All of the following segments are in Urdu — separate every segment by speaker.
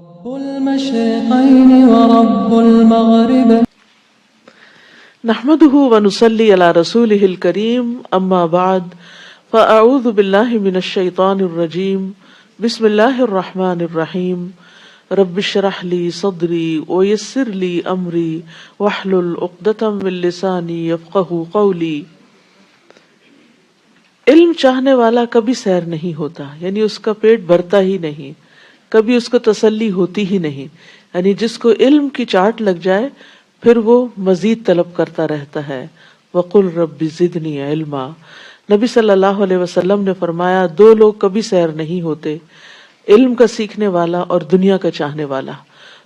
Speaker 1: رب المشرقين ورب المغرب
Speaker 2: نحمده ونصلي على رسوله الكريم اما بعد فاعوذ بالله من الشيطان الرجيم بسم الله الرحمن الرحيم رب اشرح لي صدري ويسر لي امري واحلل عقدة من لساني يفقهوا قولي۔ علم چاہنے والا کبھی سیر نہیں ہوتا، یعنی اس کا پیٹ بھرتا ہی نہیں، کبھی اس کو تسلی ہوتی ہی نہیں، یعنی جس کو علم کی چاٹ لگ جائے پھر وہ مزید طلب کرتا رہتا ہے۔ وَقُلْ رَبِّ زِدْنِي عِلْمًا، نبی صلی اللہ علیہ وسلم نے فرمایا دو لوگ کبھی سیر نہیں ہوتے، علم کا سیکھنے والا اور دنیا کا چاہنے والا۔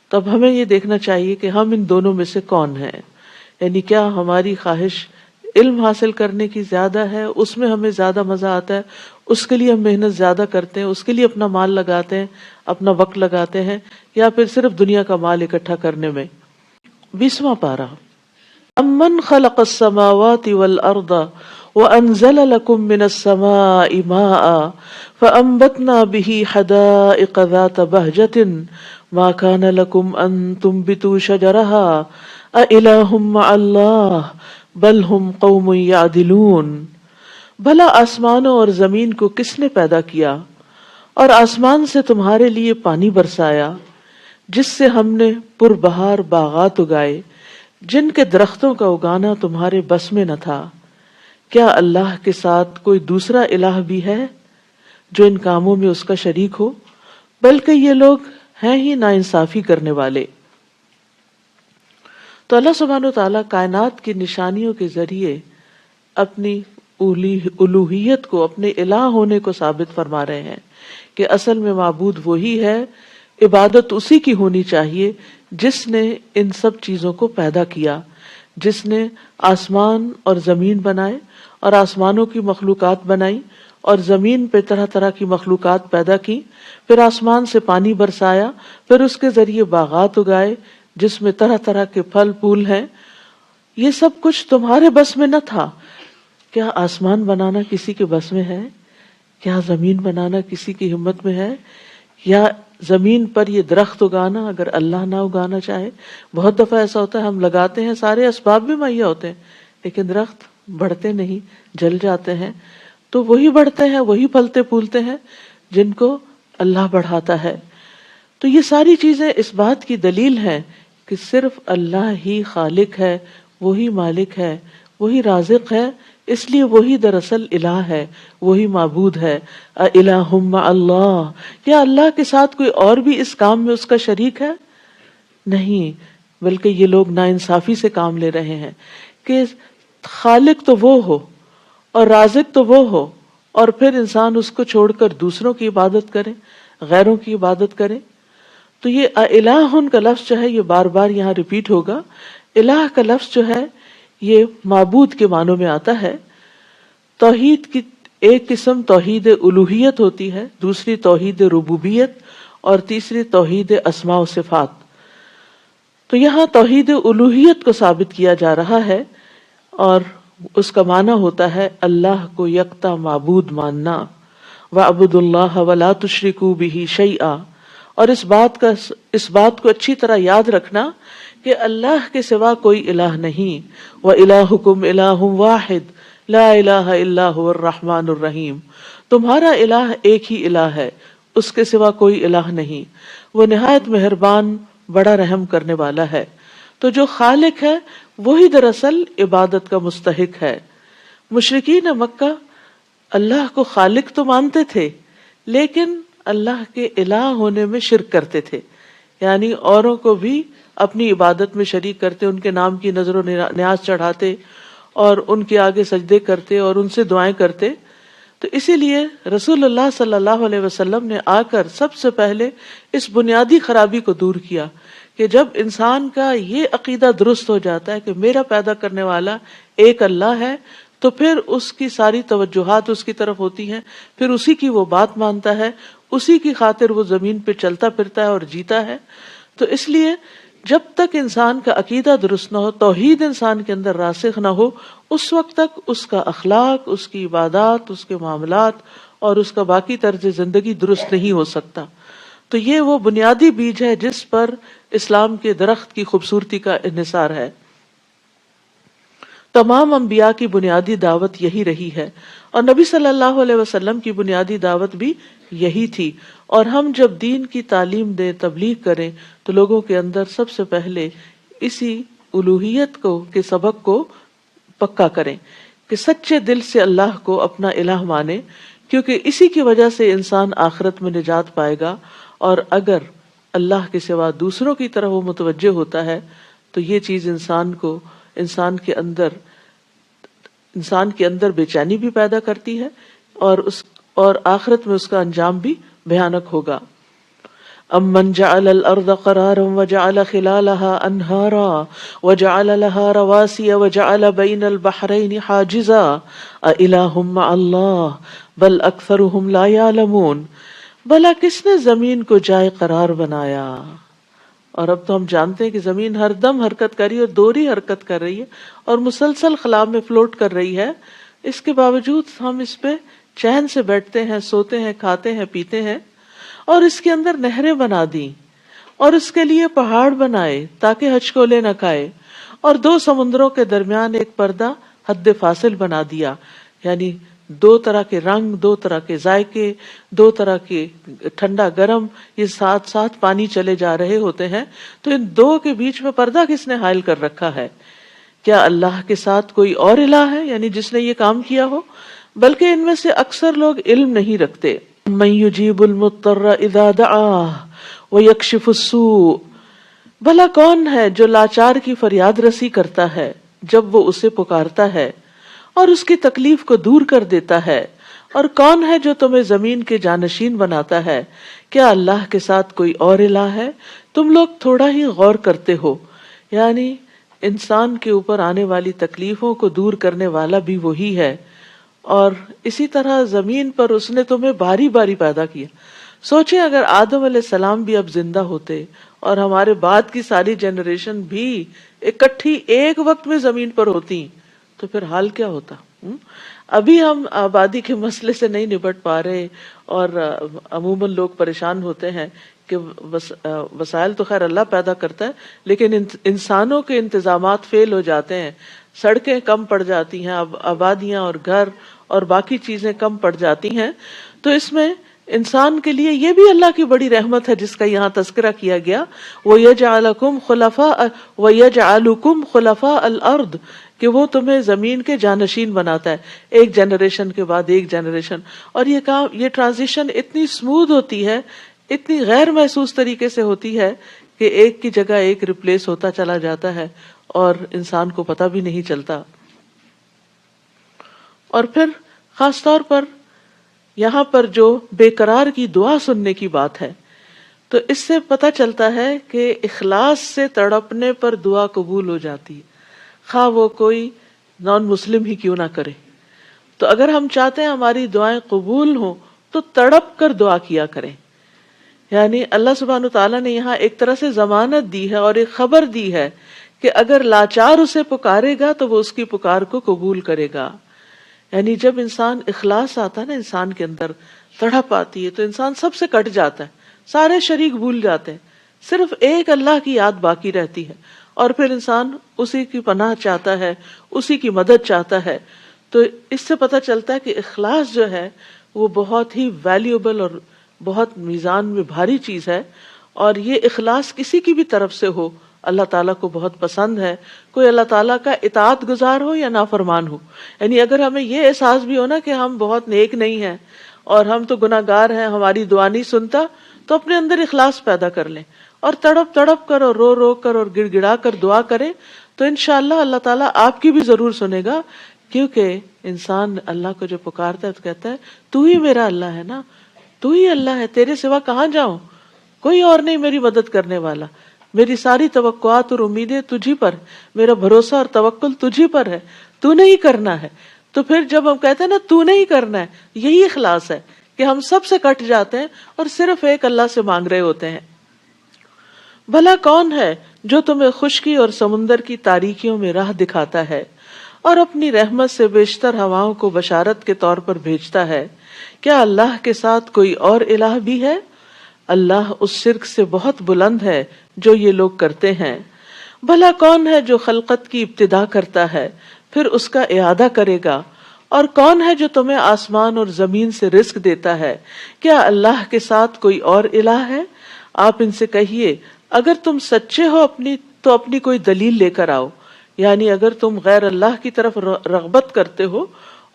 Speaker 2: تو اب ہمیں یہ دیکھنا چاہیے کہ ہم ان دونوں میں سے کون ہیں، یعنی کیا ہماری خواہش علم حاصل کرنے کی زیادہ ہے، اس میں ہمیں زیادہ مزہ آتا ہے، اس کے لیے ہم محنت زیادہ کرتے ہیں، اس کے لیے اپنا مال لگاتے ہیں، اپنا وقت لگاتے ہیں، یا پھر صرف دنیا کا مال اکٹھا کرنے میں۔ 20واں پارہ، امن خلق السماوات والارض وانزل لكم من السماء ماء فانبتنا به حدائق ذات بهجة ما كان لكم ان تنبتوا شجرها أإله مع الله بل هم قوم يعدلون۔ بھلا آسمانوں اور زمین کو کس نے پیدا کیا اور آسمان سے تمہارے لیے پانی برسایا جس سے ہم نے پربہار باغات اگائے جن کے درختوں کا اگانا تمہارے بس میں نہ تھا۔ کیا اللہ کے ساتھ کوئی دوسرا الہ بھی ہے جو ان کاموں میں اس کا شریک ہو؟ بلکہ یہ لوگ ہیں ہی ناانصافی کرنے والے۔ تو اللہ سبحانہ و تعالیٰ کائنات کی نشانیوں کے ذریعے اپنی الوہیت کو، اپنے الہ ہونے کو ثابت فرما رہے ہیں کہ اصل میں معبود وہی ہے، عبادت اسی کی ہونی چاہیے جس نے ان سب چیزوں کو پیدا کیا، جس نے آسمان اور زمین بنائے اور آسمانوں کی مخلوقات بنائی اور زمین پہ طرح طرح کی مخلوقات پیدا کی، پھر آسمان سے پانی برسایا، پھر اس کے ذریعے باغات اگائے جس میں طرح طرح کے پھل پھول ہیں۔ یہ سب کچھ تمہارے بس میں نہ تھا۔ کیا آسمان بنانا کسی کے بس میں ہے؟ کیا زمین بنانا کسی کی ہمت میں ہے؟ یا زمین پر یہ درخت اگانا اگر اللہ نہ اگانا چاہے؟ بہت دفعہ ایسا ہوتا ہے ہم لگاتے ہیں، سارے اسباب بھی مہیا ہوتے ہیں، لیکن درخت بڑھتے نہیں، جل جاتے ہیں۔ تو وہی بڑھتے ہیں، وہی پھلتے پھولتے ہیں جن کو اللہ بڑھاتا ہے۔ تو یہ ساری چیزیں اس بات کی دلیل ہے کہ صرف اللہ ہی خالق ہے، وہی مالک ہے، وہی رازق ہے، اس لیے وہی دراصل الہ ہے، وہی معبود ہے۔ اِلَٰهٌ مَّعَ اللَّهِ، کیا اللہ کے ساتھ کوئی اور بھی اس کام میں اس کا شریک ہے؟ نہیں، بلکہ یہ لوگ ناانصافی سے کام لے رہے ہیں کہ خالق تو وہ ہو اور رازق تو وہ ہو، اور پھر انسان اس کو چھوڑ کر دوسروں کی عبادت کرے، غیروں کی عبادت کرے۔ تو یہ الہ کا لفظ جو ہے یہ بار بار یہاں ریپیٹ ہوگا۔ الہ کا لفظ جو ہے یہ معبود کے معنوں میں آتا ہے۔ توحید کی ایک قسم توحید الوہیت ہوتی ہے، دوسری توحید ربوبیت اور تیسری توحید اسماء و صفات۔ تو یہاں توحید الوہیت کو ثابت کیا جا رہا ہے اور اس کا معنی ہوتا ہے اللہ کو یکتا معبود ماننا۔ وَاعْبُدُوا اللَّهَ وَلَا تُشْرِكُوا بِهِ شَيْئًا، اور اس بات کو اچھی طرح یاد رکھنا کہ اللہ کے سوا کوئی الہ نہیں۔ وَإِلَٰهُكُمْ إِلَٰهٌ وَاحِدٌ لَا إِلَٰهَ إِلَّا هُوَ الرَّحْمَٰنُ الرَّحِيمُ، تمہارا الہ ایک ہی الہ ہے، اس کے سوا کوئی الہ نہیں، وہ نہایت مہربان، بڑا رحم کرنے والا ہے۔ تو جو خالق ہے وہی دراصل عبادت کا مستحق ہے۔ مشرکین مکہ اللہ کو خالق تو مانتے تھے لیکن اللہ کے الہ ہونے میں شرک کرتے تھے، یعنی اوروں کو بھی اپنی عبادت میں شریک کرتے، ان کے نام کی نظر و نیاز چڑھاتے اور ان کے آگے سجدے کرتے اور ان سے دعائیں کرتے۔ تو اسی لیے رسول اللہ صلی اللہ علیہ وسلم نے آ کر سب سے پہلے اس بنیادی خرابی کو دور کیا کہ جب انسان کا یہ عقیدہ درست ہو جاتا ہے کہ میرا پیدا کرنے والا ایک اللہ ہے، تو پھر اس کی ساری توجہات اس کی طرف ہوتی ہیں، پھر اسی کی وہ بات مانتا ہے، اسی کی خاطر وہ زمین پہ چلتا پھرتا ہے اور جیتا ہے۔ تو اس لیے جب تک انسان کا عقیدہ درست نہ ہو، توحید انسان کے اندر راسخ نہ ہو، اس وقت تک اس کا اخلاق، اس کی عبادات، اس کے معاملات اور اس کا باقی طرز زندگی درست نہیں ہو سکتا۔ تو یہ وہ بنیادی بیج ہے جس پر اسلام کے درخت کی خوبصورتی کا انحصار ہے۔ تمام انبیاء کی بنیادی دعوت یہی رہی ہے، اور نبی صلی اللہ علیہ وسلم کی بنیادی دعوت بھی یہی تھی۔ اور ہم جب دین کی تعلیم دیں، تبلیغ کریں، تو لوگوں کے اندر سب سے پہلے اسی الوہیت کے سبق کو پکا کریں کہ سچے دل سے اللہ کو اپنا الہ مانے، کیونکہ اسی کی وجہ سے انسان آخرت میں نجات پائے گا۔ اور اگر اللہ کے سوا دوسروں کی طرف وہ متوجہ ہوتا ہے تو یہ چیز انسان کے اندر بے چینی بھی پیدا کرتی ہے، اور آخرت میں اس کا انجام بھی بھیانک ہوگا۔ امن جعل الارض قرارا وجعل خلالها انہارا وجعل لها رواسي وجعل بين البحرين حاجزا أإله مع الله بل اکثرهم لا يعلمون۔ بھلا کس نے زمین کو جائے قرار بنایا؟ اور اب تو ہم جانتے ہیں کہ زمین ہر دم حرکت کر رہی ہے، اور دوہری حرکت کر رہی ہے، اور مسلسل خلا میں فلوٹ کر رہی ہے۔ اس کے باوجود ہم اس پہ چین سے بیٹھتے ہیں، سوتے ہیں، کھاتے ہیں، پیتے ہیں، اور اس کے اندر نہریں بنا دی، اور اس کے لیے پہاڑ بنائے تاکہ ہچکولے نہ کھائے، اور دو سمندروں کے درمیان ایک پردہ حد فاصل بنا دیا، یعنی دو طرح کے رنگ، دو طرح کے ذائقے، دو طرح کے ٹھنڈا گرم، یہ ساتھ ساتھ پانی چلے جا رہے ہوتے ہیں، تو ان دو کے بیچ میں پردہ کس نے حائل کر رکھا ہے؟ کیا اللہ کے ساتھ کوئی اور الہ ہے، یعنی جس نے یہ کام کیا ہو؟ بلکہ ان میں سے اکثر لوگ علم نہیں رکھتے۔ من یجیب المضطر اذا دعاہ ویکشف السوء، بھلا کون ہے جو لاچار کی فریاد رسی کرتا ہے جب وہ اسے پکارتا ہے، اور اس کی تکلیف کو دور کر دیتا ہے؟ اور کون ہے جو تمہیں زمین کے جانشین بناتا ہے؟ کیا اللہ کے ساتھ کوئی اور الہ ہے؟ تم لوگ تھوڑا ہی غور کرتے ہو۔ یعنی انسان کے اوپر آنے والی تکلیفوں کو دور کرنے والا بھی وہی ہے، اور اسی طرح زمین پر اس نے تمہیں باری باری پیدا کیا۔ سوچیں اگر آدم علیہ السلام بھی اب زندہ ہوتے اور ہمارے بعد کی ساری جنریشن بھی اکٹھی ایک وقت میں زمین پر ہوتی تو پھر حال کیا ہوتا؟ ابھی ہم آبادی کے مسئلے سے نہیں نپٹ پا رہے، اور عموماً لوگ پریشان ہوتے ہیں کہ وسائل تو خیر اللہ پیدا کرتا ہے، لیکن انسانوں کے انتظامات فیل ہو جاتے ہیں، سڑکیں کم پڑ جاتی ہیں، آبادیاں اور گھر اور باقی چیزیں کم پڑ جاتی ہیں۔ تو اس میں انسان کے لیے یہ بھی اللہ کی بڑی رحمت ہے جس کا یہاں تذکرہ کیا گیا، وَيَجْعَلَكُمْ خُلَفَاءَ الْأَرْضِ، کہ وہ تمہیں زمین کے جانشین بناتا ہے، ایک جنریشن کے بعد ایک جنریشن۔ اور یہ ٹرانزیشن اتنی سموتھ ہوتی ہے، اتنی غیر محسوس طریقے سے ہوتی ہے کہ ایک کی جگہ ایک ریپلیس ہوتا چلا جاتا ہے اور انسان کو پتہ بھی نہیں چلتا۔ اور پھر خاص طور پر یہاں پر جو بے قرار کی دعا سننے کی بات ہے، تو اس سے پتہ چلتا ہے کہ اخلاص سے تڑپنے پر دعا قبول ہو جاتی ہے، خواہ وہ کوئی نان مسلم ہی کیوں نہ کرے۔ تو اگر ہم چاہتے ہیں ہماری دعائیں قبول ہوں تو تڑپ کر دعا کیا کریں۔ یعنی اللہ سبحانہ تعالیٰ نے یہاں ایک طرح سے ضمانت دی ہے اور ایک خبر دی ہے کہ اگر لاچار اسے پکارے گا تو وہ اس کی پکار کو قبول کرے گا۔ یعنی جب انسان اخلاص آتا ہے نا، انسان کے اندر تڑپ آتی ہے، تو انسان سب سے کٹ جاتا ہے، سارے شریک بھول جاتے ہیں، صرف ایک اللہ کی یاد باقی رہتی ہے، اور پھر انسان اسی کی پناہ چاہتا ہے، اسی کی مدد چاہتا ہے۔ تو اس سے پتہ چلتا ہے کہ اخلاص جو ہے وہ بہت ہی ویلیوبل اور بہت میزان میں بھاری چیز ہے، اور یہ اخلاص کسی کی بھی طرف سے ہو اللہ تعالیٰ کو بہت پسند ہے، کوئی اللہ تعالیٰ کا اطاعت گزار ہو یا نافرمان ہو۔ یعنی اگر ہمیں یہ احساس بھی ہو نا کہ ہم بہت نیک نہیں ہیں اور ہم تو گناہ گار ہیں، ہماری دعا نہیں سنتا، تو اپنے اندر اخلاص پیدا کر لیں اور تڑپ تڑپ کر اور رو رو کر اور گڑ گڑا کر دعا کریں، تو انشاءاللہ اللہ تعالیٰ آپ کی بھی ضرور سنے گا، کیونکہ انسان اللہ کو جو پکارتا ہے تو کہتا ہے تو ہی میرا اللہ ہے نا، تو ہی اللہ ہے، تیرے سوا کہاں جاؤں، کوئی اور نہیں میری مدد کرنے والا، میری ساری توقعات اور امیدیں تجھی پر، میرا بھروسہ اور توکل تجھی پر ہے، تو نے ہی کرنا ہے۔ تو پھر جب ہم کہتے ہیں نا تو نے ہی کرنا ہے، یہی اخلاص ہے کہ ہم سب سے کٹ جاتے ہیں اور صرف ایک اللہ سے مانگ رہے ہوتے ہیں۔ بھلا کون ہے جو تمہیں خشکی اور سمندر کی تاریکیوں میں راہ دکھاتا ہے اور اپنی رحمت سے بیشتر ہواؤں کو بشارت کے طور پر بھیجتا ہے؟ کیا اللہ کے ساتھ کوئی اور الہ بھی ہے؟ اللہ اس شرک سے بہت بلند ہے جو یہ لوگ کرتے ہیں. بھلا کون ہے جو خلقت کی ابتدا کرتا ہے پھر اس کا اعادہ کرے گا؟ اور کون ہے جو تمہیں آسمان اور زمین سے رزق دیتا ہے؟ کیا اللہ کے ساتھ کوئی اور الہ ہے؟ آپ ان سے کہیے اگر تم سچے ہو تو اپنی کوئی دلیل لے کر آؤ. یعنی اگر تم غیر اللہ کی طرف رغبت کرتے ہو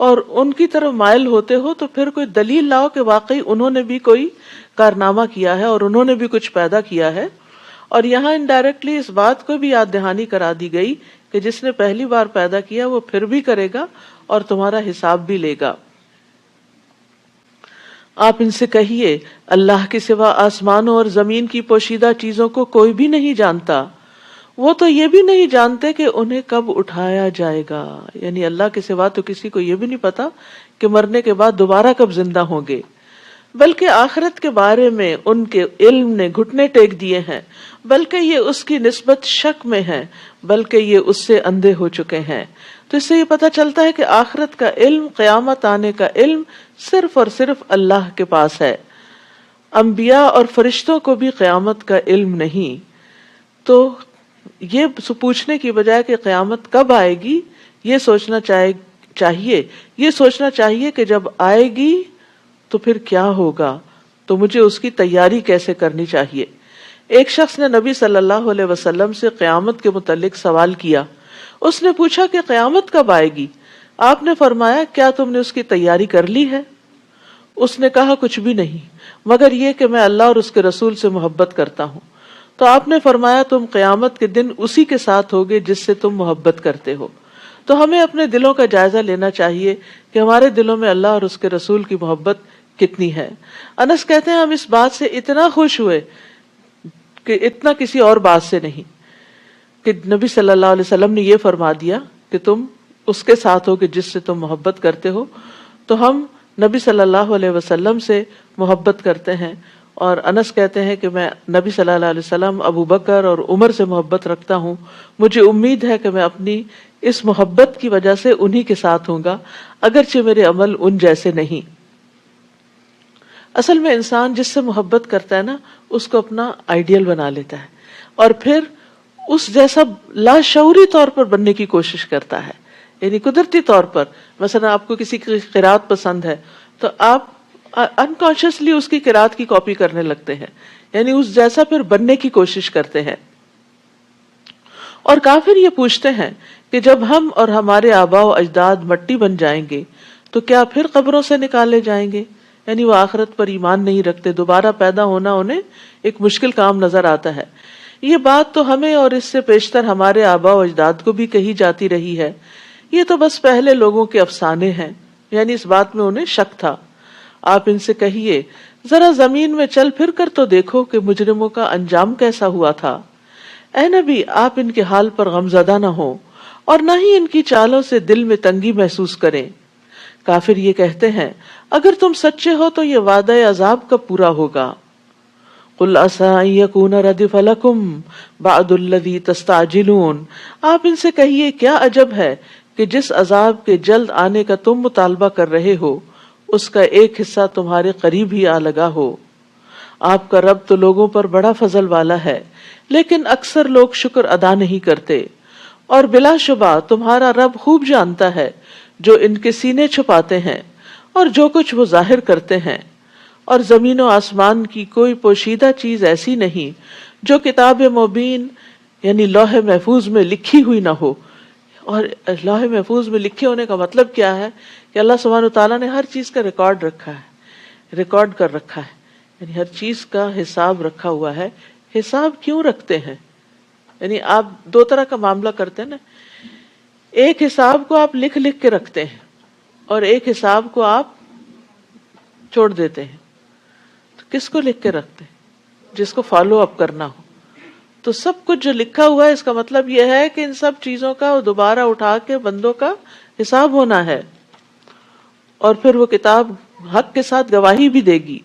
Speaker 2: اور ان کی طرف مائل ہوتے ہو تو پھر کوئی دلیل لاؤ کہ واقعی انہوں نے بھی کوئی کارنامہ کیا ہے اور انہوں نے بھی کچھ پیدا کیا ہے. اور یہاں انڈائریکٹلی اس بات کو بھی یاد دہانی کرا دی گئی کہ جس نے پہلی بار پیدا کیا وہ پھر بھی کرے گا اور تمہارا حساب بھی لے گا. آپ ان سے کہیے اللہ کے سوا آسمانوں اور زمین کی پوشیدہ چیزوں کو کوئی بھی نہیں جانتا. وہ تو یہ بھی نہیں جانتے کہ انہیں کب اٹھایا جائے گا. یعنی اللہ کے سوا تو کسی کو یہ بھی نہیں پتا کہ مرنے کے بعد دوبارہ کب زندہ ہوں گے. بلکہ آخرت کے بارے میں ان کے علم نے گھٹنے ٹیک دیے ہیں، بلکہ یہ اس کی نسبت شک میں ہے، بلکہ یہ اس سے اندھے ہو چکے ہیں. تو اس سے یہ پتہ چلتا ہے کہ آخرت کا علم، قیامت آنے کا علم صرف اور صرف اللہ کے پاس ہے. انبیاء اور فرشتوں کو بھی قیامت کا علم نہیں. تو یہ پوچھنے کی بجائے کہ قیامت کب آئے گی یہ سوچنا چاہیے کہ جب آئے گی تو پھر کیا ہوگا، تو مجھے اس کی تیاری کیسے کرنی چاہیے. ایک شخص نے نبی صلی اللہ علیہ وسلم سے قیامت کے متعلق سوال کیا. اس نے پوچھا کہ قیامت کب آئے گی؟ آپ نے فرمایا کیا تم نے اس کی تیاری کر لی ہے؟ اس نے کہا کچھ بھی نہیں مگر یہ کہ میں اللہ اور اس کے رسول سے محبت کرتا ہوں. تو آپ نے فرمایا تم قیامت کے دن اسی کے ساتھ ہوگے جس سے تم محبت کرتے ہو. تو ہمیں اپنے دلوں کا جائزہ لینا چاہیے کہ ہمارے دلوں میں اللہ اور اس کے رسول کی محبت کتنی ہے. انس کہتے ہیں ہم اس بات سے اتنا خوش ہوئے کہ اتنا کسی اور بات سے نہیں کہ نبی صلی اللہ علیہ وسلم نے یہ فرما دیا کہ تم اس کے ساتھ ہو کہ جس سے تم محبت کرتے ہو. تو ہم نبی صلی اللہ علیہ وسلم سے محبت کرتے ہیں. اور انس کہتے ہیں کہ میں نبی صلی اللہ علیہ وسلم، ابو بکر اور عمر سے محبت رکھتا ہوں. مجھے امید ہے کہ میں اپنی اس محبت کی وجہ سے انہی کے ساتھ ہوں گا اگرچہ میرے عمل ان جیسے نہیں. اصل میں انسان جس سے محبت کرتا ہے نا اس کو اپنا آئیڈیل بنا لیتا ہے اور پھر اس جیسا لاشعوری طور پر بننے کی کوشش کرتا ہے. یعنی قدرتی طور پر مثلا آپ کو کسی کی قرات پسند ہے تو آپ انکانشیسلی اس کی قرات کی کاپی کرنے لگتے ہیں، یعنی اس جیسا پھر بننے کی کوشش کرتے ہیں. اور کافر یہ پوچھتے ہیں کہ جب ہم اور ہمارے آباء و اجداد مٹی بن جائیں گے تو کیا پھر قبروں سے نکالے جائیں گے؟ یعنی وہ آخرت پر ایمان نہیں رکھتے، دوبارہ پیدا ہونا انہیں ایک مشکل کام نظر آتا ہے. یہ بات تو ہمیں اور اس سے پیشتر ہمارے آباء و اجداد کو بھی کہی جاتی رہی ہے. یہ تو بس پہلے لوگوں کے افسانے ہیں، یعنی اس بات میں انہیں شک تھا. آپ ان سے کہیے ذرا زمین میں چل پھر کر تو دیکھو کہ مجرموں کا انجام کیسا ہوا تھا. اے نبی آپ ان کے حال پر غمزدہ نہ ہو اور نہ ہی ان کی چالوں سے دل میں تنگی محسوس کریں. کافر یہ کہتے ہیں اگر تم سچے ہو تو یہ وعدہ عذاب کب پورا ہوگا؟ قل عسى ان يكون ردف لكم بعد الذي تستعجلون. آپ ان سے کہیے کیا عجب ہے کہ جس عذاب کے جلد آنے کا تم مطالبہ کر رہے ہو اس کا ایک حصہ تمہارے قریب ہی آ لگا ہو. آپ کا رب تو لوگوں پر بڑا فضل والا ہے لیکن اکثر لوگ شکر ادا نہیں کرتے. اور بلا شبہ تمہارا رب خوب جانتا ہے جو ان کے سینے چھپاتے ہیں اور جو کچھ وہ ظاہر کرتے ہیں. اور زمین و آسمان کی کوئی پوشیدہ چیز ایسی نہیں جو کتاب مبین یعنی لوح محفوظ میں لکھی ہوئی نہ ہو. اور لوح محفوظ میں لکھے ہونے کا مطلب کیا ہے کہ اللہ سبحانہ وتعالیٰ نے ہر چیز کا ریکارڈ رکھا ہے، ریکارڈ کر رکھا ہے، یعنی ہر چیز کا حساب رکھا ہوا ہے. حساب کیوں رکھتے ہیں؟ یعنی آپ دو طرح کا معاملہ کرتے ہیں نا، ایک حساب کو آپ لکھ لکھ کے رکھتے ہیں اور ایک حساب کو آپ چھوڑ دیتے ہیں. تو کس کو لکھ کے رکھتے ہیں؟ جس کو فالو اپ کرنا ہو. تو سب کچھ جو لکھا ہوا ہے اس کا مطلب یہ ہے کہ ان سب چیزوں کا دوبارہ اٹھا کے بندوں کا حساب ہونا ہے اور پھر وہ کتاب حق کے ساتھ گواہی بھی دے گی.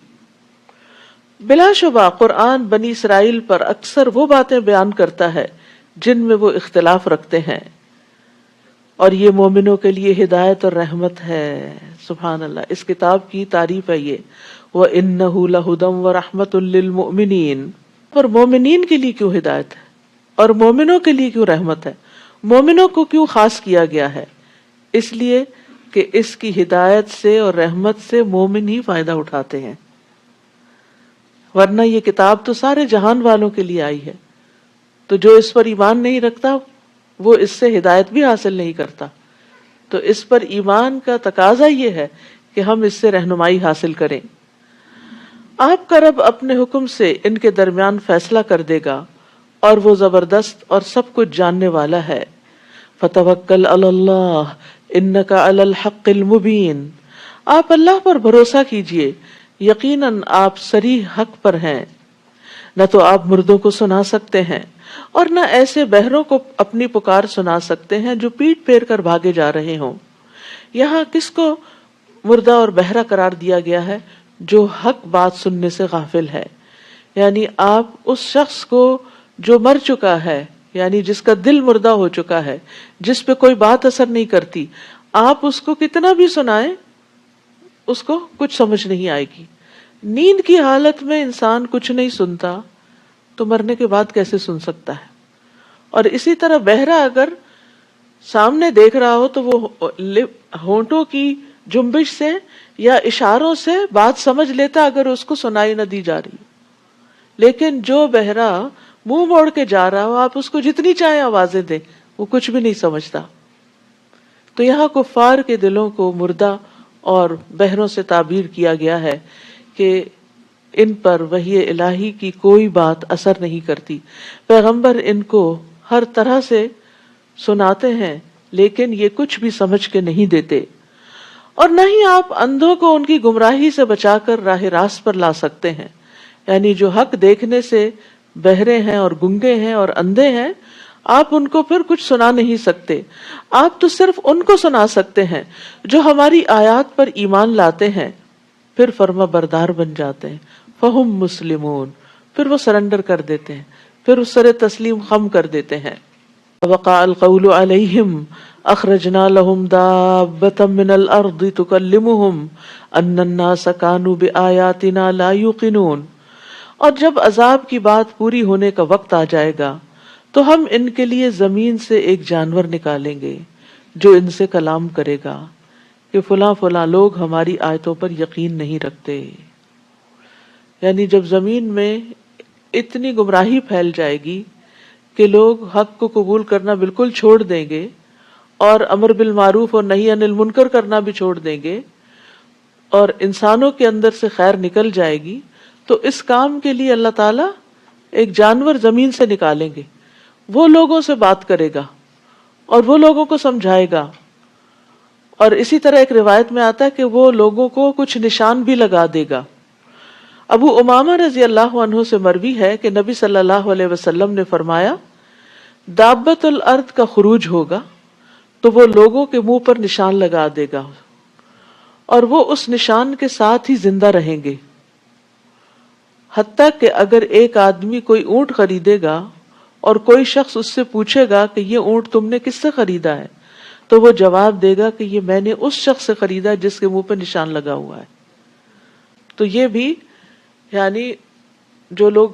Speaker 2: بلا شبہ قرآن بنی اسرائیل پر اکثر وہ باتیں بیان کرتا ہے جن میں وہ اختلاف رکھتے ہیں اور یہ مومنوں کے لیے ہدایت اور رحمت ہے. سبحان اللہ، اس کتاب کی تعریف ہے یہ. وَإِنَّهُ لَهُدًى وَرَحْمَةٌ لِّلْمُؤْمِنِينَ۔ پر مومنین کے لیے کیوں ہدایت ہے اور مومنوں کے لیے کیوں رحمت ہے؟ مومنوں کو کیوں خاص کیا گیا ہے؟ اس لیے کہ اس کی ہدایت سے اور رحمت سے مومن ہی فائدہ اٹھاتے ہیں، ورنہ یہ کتاب تو سارے جہان والوں کے لیے آئی ہے، تو جو اس پر ایمان نہیں رکھتا وہ اس سے ہدایت بھی حاصل نہیں کرتا۔ تو اس پر ایمان کا تقاضا یہ ہے کہ ہم اس سے رہنمائی حاصل کریں۔ آپ کا رب اپنے حکم سے ان کے درمیان فیصلہ کر دے گا اور وہ زبردست اور سب کچھ جاننے والا ہے۔ فَتَوَكَّلْ عَلَى اللَّهِ إِنَّكَ عَلَى الْحَقِّ الْمُبِينِ۔ آپ اللہ پر بھروسہ کیجئے، یقیناً آپ صریح حق پر ہیں۔ نہ تو آپ مردوں کو سنا سکتے ہیں اور نہ ایسے بہروں کو اپنی پکار سنا سکتے ہیں جو پیٹ پھیر کر بھاگے جا رہے ہوں۔ یہاں کس کو مردہ اور بہرا قرار دیا گیا ہے؟ جو حق بات سننے سے غافل ہے، یعنی آپ اس شخص کو جو مر چکا ہے، یعنی جس کا دل مردہ ہو چکا ہے، جس پہ کوئی بات اثر نہیں کرتی، آپ اس کو کتنا بھی سنائیں اس کو کچھ سمجھ نہیں آئے گی۔ نیند کی حالت میں انسان کچھ نہیں سنتا تو مرنے کے بعد کیسے سن سکتا ہے؟ اور اسی طرح بہرا اگر سامنے دیکھ رہا ہو تو وہ ہونٹوں کی جنبش سے یا اشاروں سے بات سمجھ لیتا اگر اس کو سنائی نہ دی جا رہی۔ لیکن جو بہرا منہ موڑ کے جا رہا ہو، آپ اس کو جتنی چاہیں آوازیں دیں وہ کچھ بھی نہیں سمجھتا۔ تو یہاں کفار کے دلوں کو مردہ اور بہروں سے تعبیر کیا گیا ہے کہ ان پر وحی الہی کی کوئی بات اثر نہیں کرتی۔ پیغمبر ان کو ہر طرح سے سناتے ہیں لیکن یہ کچھ بھی سمجھ کے نہیں دیتے، اور نہ ہی آپ اندھوں کو ان کی گمراہی سے بچا کر راہ راست پر لا سکتے ہیں، یعنی جو حق دیکھنے سے بہرے ہیں اور گنگے ہیں اور اندھے ہیں، آپ ان کو پھر کچھ سنا نہیں سکتے۔ آپ تو صرف ان کو سنا سکتے ہیں جو ہماری آیات پر ایمان لاتے ہیں، پھر فرما بردار بن جاتے ہیں۔ فہم مسلمون، پھر وہ سرنڈر کر دیتے ہیں، پھر اس سر تسلیم خم کر دیتے ہیں۔ وقع القول علیہم اخرجنا لهم دابة من الارض تکلمهم ان الناس كانوا بآیاتنا لا یوقنون۔ اور جب عذاب کی بات پوری ہونے کا وقت آ جائے گا تو ہم ان کے لیے زمین سے ایک جانور نکالیں گے جو ان سے کلام کرے گا کہ فلاں فلاں لوگ ہماری آیتوں پر یقین نہیں رکھتے۔ یعنی جب زمین میں اتنی گمراہی پھیل جائے گی کہ لوگ حق کو قبول کرنا بالکل چھوڑ دیں گے اور امر بالمعروف اور نہی عن المنکر کرنا بھی چھوڑ دیں گے، اور انسانوں کے اندر سے خیر نکل جائے گی، تو اس کام کے لیے اللہ تعالیٰ ایک جانور زمین سے نکالیں گے، وہ لوگوں سے بات کرے گا اور وہ لوگوں کو سمجھائے گا۔ اور اسی طرح ایک روایت میں آتا ہے کہ وہ لوگوں کو کچھ نشان بھی لگا دے گا۔ ابو امامہ رضی اللہ عنہ سے مروی ہے کہ نبی صلی اللہ علیہ وسلم نے فرمایا، دابت الارض کا خروج ہوگا تو وہ لوگوں کے منہ پر نشان لگا دے گا اور وہ اس نشان کے ساتھ ہی زندہ رہیں گے، حتیٰ کہ اگر ایک آدمی کوئی اونٹ خریدے گا اور کوئی شخص اس سے پوچھے گا کہ یہ اونٹ تم نے کس سے خریدا ہے، تو وہ جواب دے گا کہ یہ میں نے اس شخص سے خریدا جس کے منہ پہ نشان لگا ہوا ہے۔ تو یہ بھی یعنی جو لوگ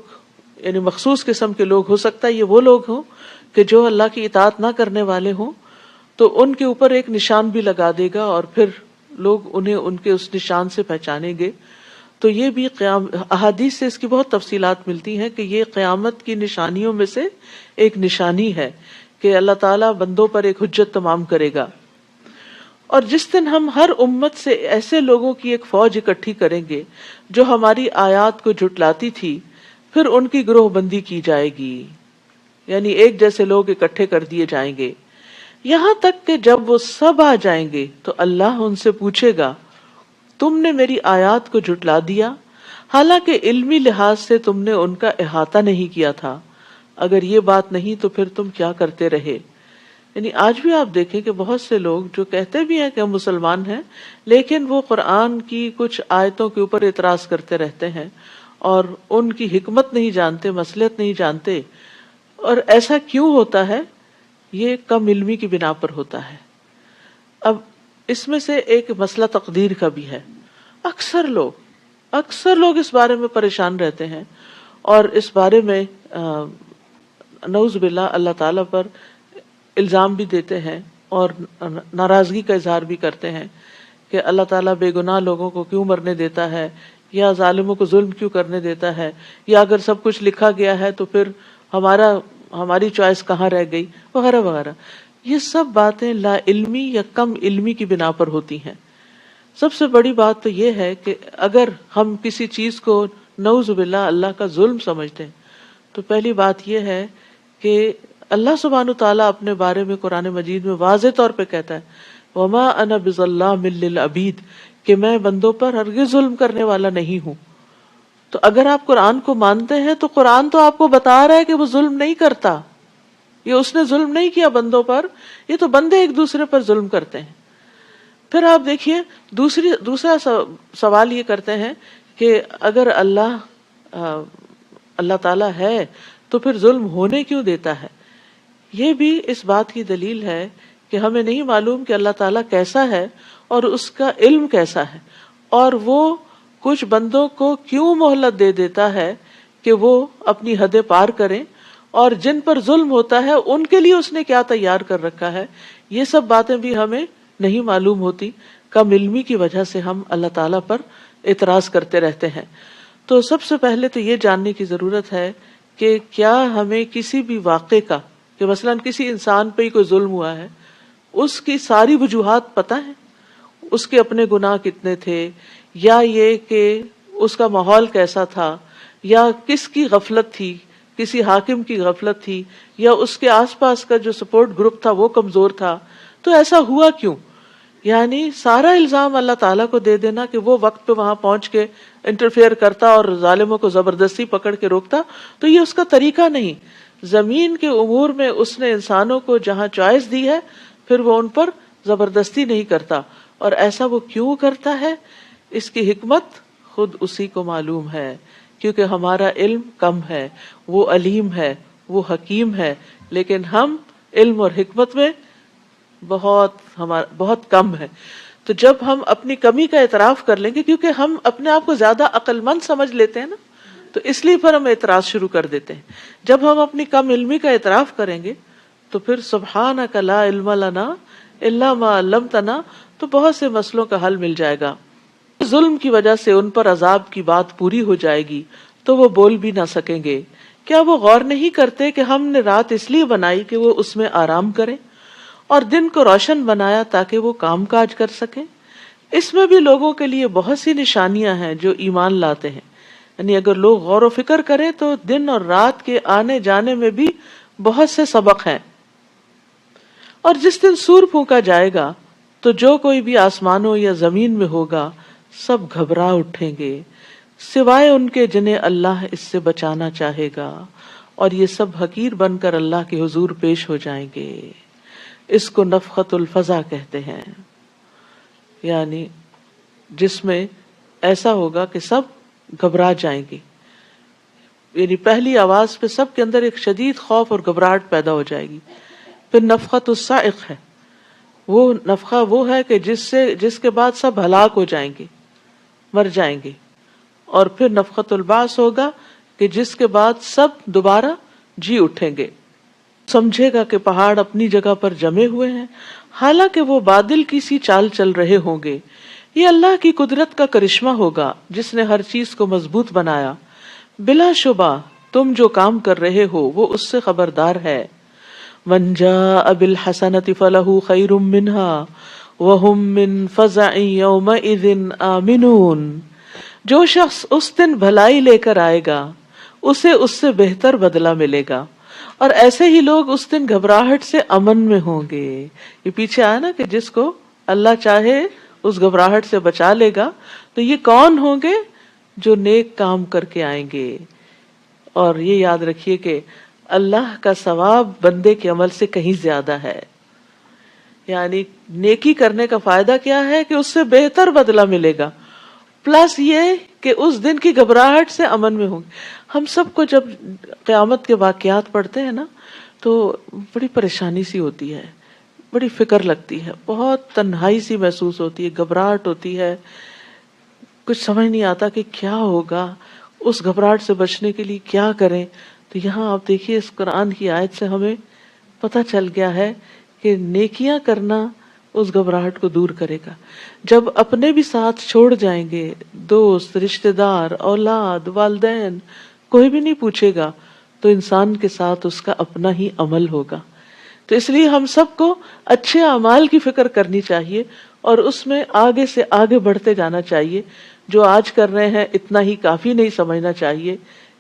Speaker 2: یعنی مخصوص قسم کے لوگ، ہو سکتا ہے یہ وہ لوگ ہوں کہ جو اللہ کی اطاعت نہ کرنے والے ہوں، تو ان کے اوپر ایک نشان بھی لگا دے گا اور پھر لوگ انہیں ان کے اس نشان سے پہچانیں گے۔ تو یہ بھی احادیث سے اس کی بہت تفصیلات ملتی ہیں کہ یہ قیامت کی نشانیوں میں سے ایک نشانی ہے کہ اللہ تعالیٰ بندوں پر ایک حجت تمام کرے گا۔ اور جس دن ہم ہر امت سے ایسے لوگوں کی ایک فوج اکٹھی کریں گے جو ہماری آیات کو جھٹلاتی تھی، پھر ان کی گروہ بندی کی جائے گی، یعنی ایک جیسے لوگ اکٹھے کر دیے جائیں گے، یہاں تک کہ جب وہ سب آ جائیں گے تو اللہ ان سے پوچھے گا، تم نے میری آیات کو جھٹلا دیا حالانکہ علمی لحاظ سے تم نے ان کا احاطہ نہیں کیا تھا، اگر یہ بات نہیں تو پھر تم کیا کرتے رہے۔ یعنی آج بھی آپ دیکھیں کہ بہت سے لوگ جو کہتے بھی ہیں کہ ہم مسلمان ہیں، لیکن وہ قرآن کی کچھ آیتوں کے اوپر اعتراض کرتے رہتے ہیں اور ان کی حکمت نہیں جانتے، مصلحت نہیں جانتے۔ اور ایسا کیوں ہوتا ہے؟ یہ کم علمی کی بنا پر ہوتا ہے۔ اب اس میں سے ایک مسئلہ تقدیر کا بھی ہے۔ اکثر لوگ اکثر لوگ اس بارے میں پریشان رہتے ہیں اور اس بارے میں نعوذ باللہ اللہ تعالیٰ پر الزام بھی دیتے ہیں اور ناراضگی کا اظہار بھی کرتے ہیں کہ اللہ تعالیٰ بے گناہ لوگوں کو کیوں مرنے دیتا ہے، یا ظالموں کو ظلم کیوں کرنے دیتا ہے، یا اگر سب کچھ لکھا گیا ہے تو پھر ہماری چوائس کہاں رہ گئی، وغیرہ وغیرہ. یہ سب باتیں لا علمی یا کم علمی کی بنا پر ہوتی ہیں. سب سے بڑی بات تو یہ ہے کہ اگر ہم کسی چیز کو نعوذ باللہ اللہ کا ظلم سمجھتے ہیں تو پہلی بات یہ ہے کہ اللہ سبحانہ تعالیٰ اپنے بارے میں قرآن مجید میں واضح طور پہ کہتا ہے وما انا بظلام للعبید، کہ میں بندوں پر ہرگز ظلم کرنے والا نہیں ہوں. تو اگر آپ قرآن کو مانتے ہیں تو قرآن تو آپ کو بتا رہا ہے کہ وہ ظلم نہیں کرتا، یہ اس نے ظلم نہیں کیا بندوں پر، یہ تو بندے ایک دوسرے پر ظلم کرتے ہیں. پھر آپ دیکھیے دوسرا سوال یہ کرتے ہیں کہ اگر اللہ تعالیٰ ہے تو پھر ظلم ہونے کیوں دیتا ہے. یہ بھی اس بات کی دلیل ہے کہ ہمیں نہیں معلوم کہ اللہ تعالیٰ کیسا ہے اور اس کا علم کیسا ہے، اور وہ کچھ بندوں کو کیوں مہلت دے دیتا ہے کہ وہ اپنی حدیں پار کریں، اور جن پر ظلم ہوتا ہے ان کے لیے اس نے کیا تیار کر رکھا ہے. یہ سب باتیں بھی ہمیں نہیں معلوم ہوتی. کم علمی کی وجہ سے ہم اللہ تعالیٰ پر اعتراض کرتے رہتے ہیں. تو سب سے پہلے تو یہ جاننے کی ضرورت ہے کہ کیا ہمیں کسی بھی واقعے کا، کہ مثلاً کسی انسان پہ ہی کوئی ظلم ہوا ہے، اس کی ساری وجوہات پتہ ہیں، اس کے اپنے گناہ کتنے تھے، یا یہ کہ اس کا ماحول کیسا تھا، یا کس کی غفلت تھی، کسی حاکم کی غفلت تھی، یا اس کے آس پاس کا جو سپورٹ گروپ تھا وہ کمزور تھا، تو ایسا ہوا کیوں. یعنی سارا الزام اللہ تعالیٰ کو دے دینا کہ وہ وقت پہ وہاں پہنچ کے انٹرفیئر کرتا اور ظالموں کو زبردستی پکڑ کے روکتا، تو یہ اس کا طریقہ نہیں. زمین کے امور میں اس نے انسانوں کو جہاں چوائس دی ہے پھر وہ ان پر زبردستی نہیں کرتا. اور ایسا وہ کیوں کرتا ہے، اس کی حکمت خود اسی کو معلوم ہے، کیونکہ ہمارا علم کم ہے، وہ علیم ہے، وہ حکیم ہے، لیکن ہم علم اور حکمت میں بہت کم ہے. تو جب ہم اپنی کمی کا اعتراف کر لیں گے، کیونکہ ہم اپنے آپ کو زیادہ عقل مند سمجھ لیتے ہیں نا، تو اس لیے پھر ہم اعتراض شروع کر دیتے ہیں. جب ہم اپنی کم علمی کا اعتراف کریں گے تو پھر سبحانک لا علم لنا الا ما علمتنا، تو بہت سے مسئلوں کا حل مل جائے گا. ظلم کی وجہ سے ان پر عذاب کی بات پوری ہو جائے گی تو وہ بول بھی نہ سکیں گے. کیا وہ غور نہیں کرتے کہ ہم نے رات اس لیے بنائی کہ وہ اس میں آرام کریں، اور دن کو روشن بنایا تاکہ وہ کام کاج کر سکیں. اس میں بھی لوگوں کے لیے بہت سی نشانیاں ہیں جو ایمان لاتے ہیں. یعنی اگر لوگ غور و فکر کریں تو دن اور رات کے آنے جانے میں بھی بہت سے سبق ہیں. اور جس دن سور پھونکا جائے گا تو جو کوئی بھی آسمانوں یا زمین میں ہوگا سب گھبرا اٹھیں گے، سوائے ان کے جنہیں اللہ اس سے بچانا چاہے گا، اور یہ سب حقیر بن کر اللہ کے حضور پیش ہو جائیں گے. اس کو نفخۃ الفزع کہتے ہیں، یعنی جس میں ایسا ہوگا کہ سب گھبرا جائیں گے. یعنی پہلی آواز پہ سب کے اندر ایک شدید خوف اور گھبراہٹ پیدا ہو جائے گی. پھر نفخۃ الصاعق ہے، وہ نفخہ وہ ہے کہ جس کے بعد سب ہلاک ہو جائیں گے، مر جائیں گے. اور پھر نفخۃ البعث ہوگا کہ جس کے بعد سب دوبارہ جی اٹھیں گے. سمجھے گا کہ پہاڑ اپنی جگہ پر جمے ہوئے ہیں حالانکہ وہ بادل کی سی چال چل رہے ہوں گے. یہ اللہ کی قدرت کا کرشمہ ہوگا جس نے ہر چیز کو مضبوط بنایا. بلا شبہ تم جو کام کر رہے ہو وہ اس سے خبردار ہے. من جاء بالحسنۃ فلہ خیر منها وهم من فزع یومئذ آمنون. جو شخص اس دن بھلائی لے کر آئے گا اسے اس سے بہتر بدلہ ملے گا، اور ایسے ہی لوگ اس دن گھبراہٹ سے امن میں ہوں گے. یہ پیچھے آیا نا کہ جس کو اللہ چاہے اس گھبراہٹ سے بچا لے گا. تو یہ کون ہوں گے؟ جو نیک کام کر کے آئیں گے. اور یہ یاد رکھیے کہ اللہ کا ثواب بندے کے عمل سے کہیں زیادہ ہے. یعنی نیکی کرنے کا فائدہ کیا ہے کہ اس سے بہتر بدلہ ملے گا، پلس یہ کہ اس دن کی گھبراہٹ سے امن میں ہوں گے. ہم سب کو جب قیامت کے واقعات پڑھتے ہیں نا تو بڑی پریشانی سی ہوتی ہے، بڑی فکر لگتی ہے، بہت تنہائی سی محسوس ہوتی ہے، گھبراہٹ ہوتی ہے. کچھ سمجھ نہیں آتا کہ کیا ہوگا، اس گھبراہٹ سے بچنے کے لیے کیا کریں. تو یہاں آپ دیکھیے اس قرآن کی آیت سے ہمیں پتہ چل گیا ہے کہ نیکیاں کرنا اس گھبراہٹ کو دور کرے گا. جب اپنے بھی ساتھ چھوڑ جائیں گے، دوست، رشتہ دار، اولاد، والدین، کوئی بھی نہیں پوچھے گا، تو انسان کے ساتھ اس کا اپنا ہی عمل ہوگا. تو اس لیے ہم سب کو اچھے اعمال کی فکر کرنی چاہیے اور اس میں آگے سے آگے بڑھتے جانا چاہیے. جو آج کر رہے ہیں اتنا ہی کافی نہیں سمجھنا چاہیے،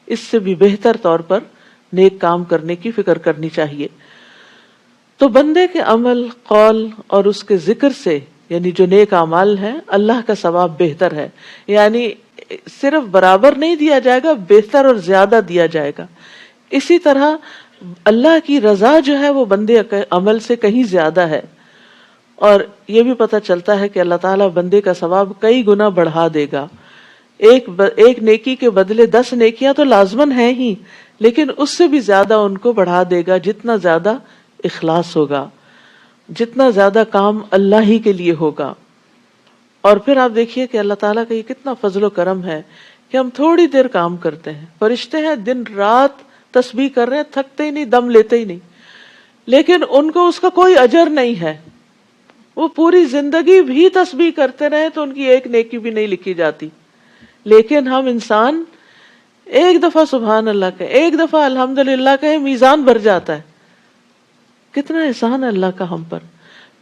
Speaker 2: اس سے بھی بہتر طور پر نیک کام کرنے کی فکر کرنی چاہیے. تو بندے کے عمل، قول اور اس کے ذکر سے، یعنی جو نیک اعمال ہیں، اللہ کا ثواب بہتر ہے. یعنی صرف برابر نہیں دیا جائے گا، بہتر اور زیادہ دیا جائے گا. اسی طرح اللہ کی رضا جو ہے وہ بندے کے عمل سے کہیں زیادہ ہے. اور یہ بھی پتہ چلتا ہے کہ اللہ تعالیٰ بندے کا ثواب کئی گنا بڑھا دے گا. ایک نیکی کے بدلے 10 نیکیاں تو لازمن ہیں ہی، لیکن اس سے بھی زیادہ ان کو بڑھا دے گا جتنا زیادہ اخلاص ہوگا، جتنا زیادہ کام اللہ ہی کے لیے ہوگا. اور پھر آپ دیکھیے کہ اللہ تعالیٰ کا یہ کتنا فضل و کرم ہے کہ ہم تھوڑی دیر کام کرتے ہیں. فرشتے ہیں دن رات تسبیح کر رہے ہیں، تھکتے ہی نہیں، دم لیتے ہی نہیں، لیکن ان کو اس کا کوئی اجر نہیں ہے. وہ پوری زندگی بھی تسبیح کرتے رہے تو ان کی ایک نیکی بھی نہیں لکھی جاتی. لیکن ہم انسان ایک دفعہ سبحان اللہ کہے، ایک دفعہ الحمدللہ کہے، میزان بھر جاتا ہے. کتنا احسان ہے اللہ کا ہم پر.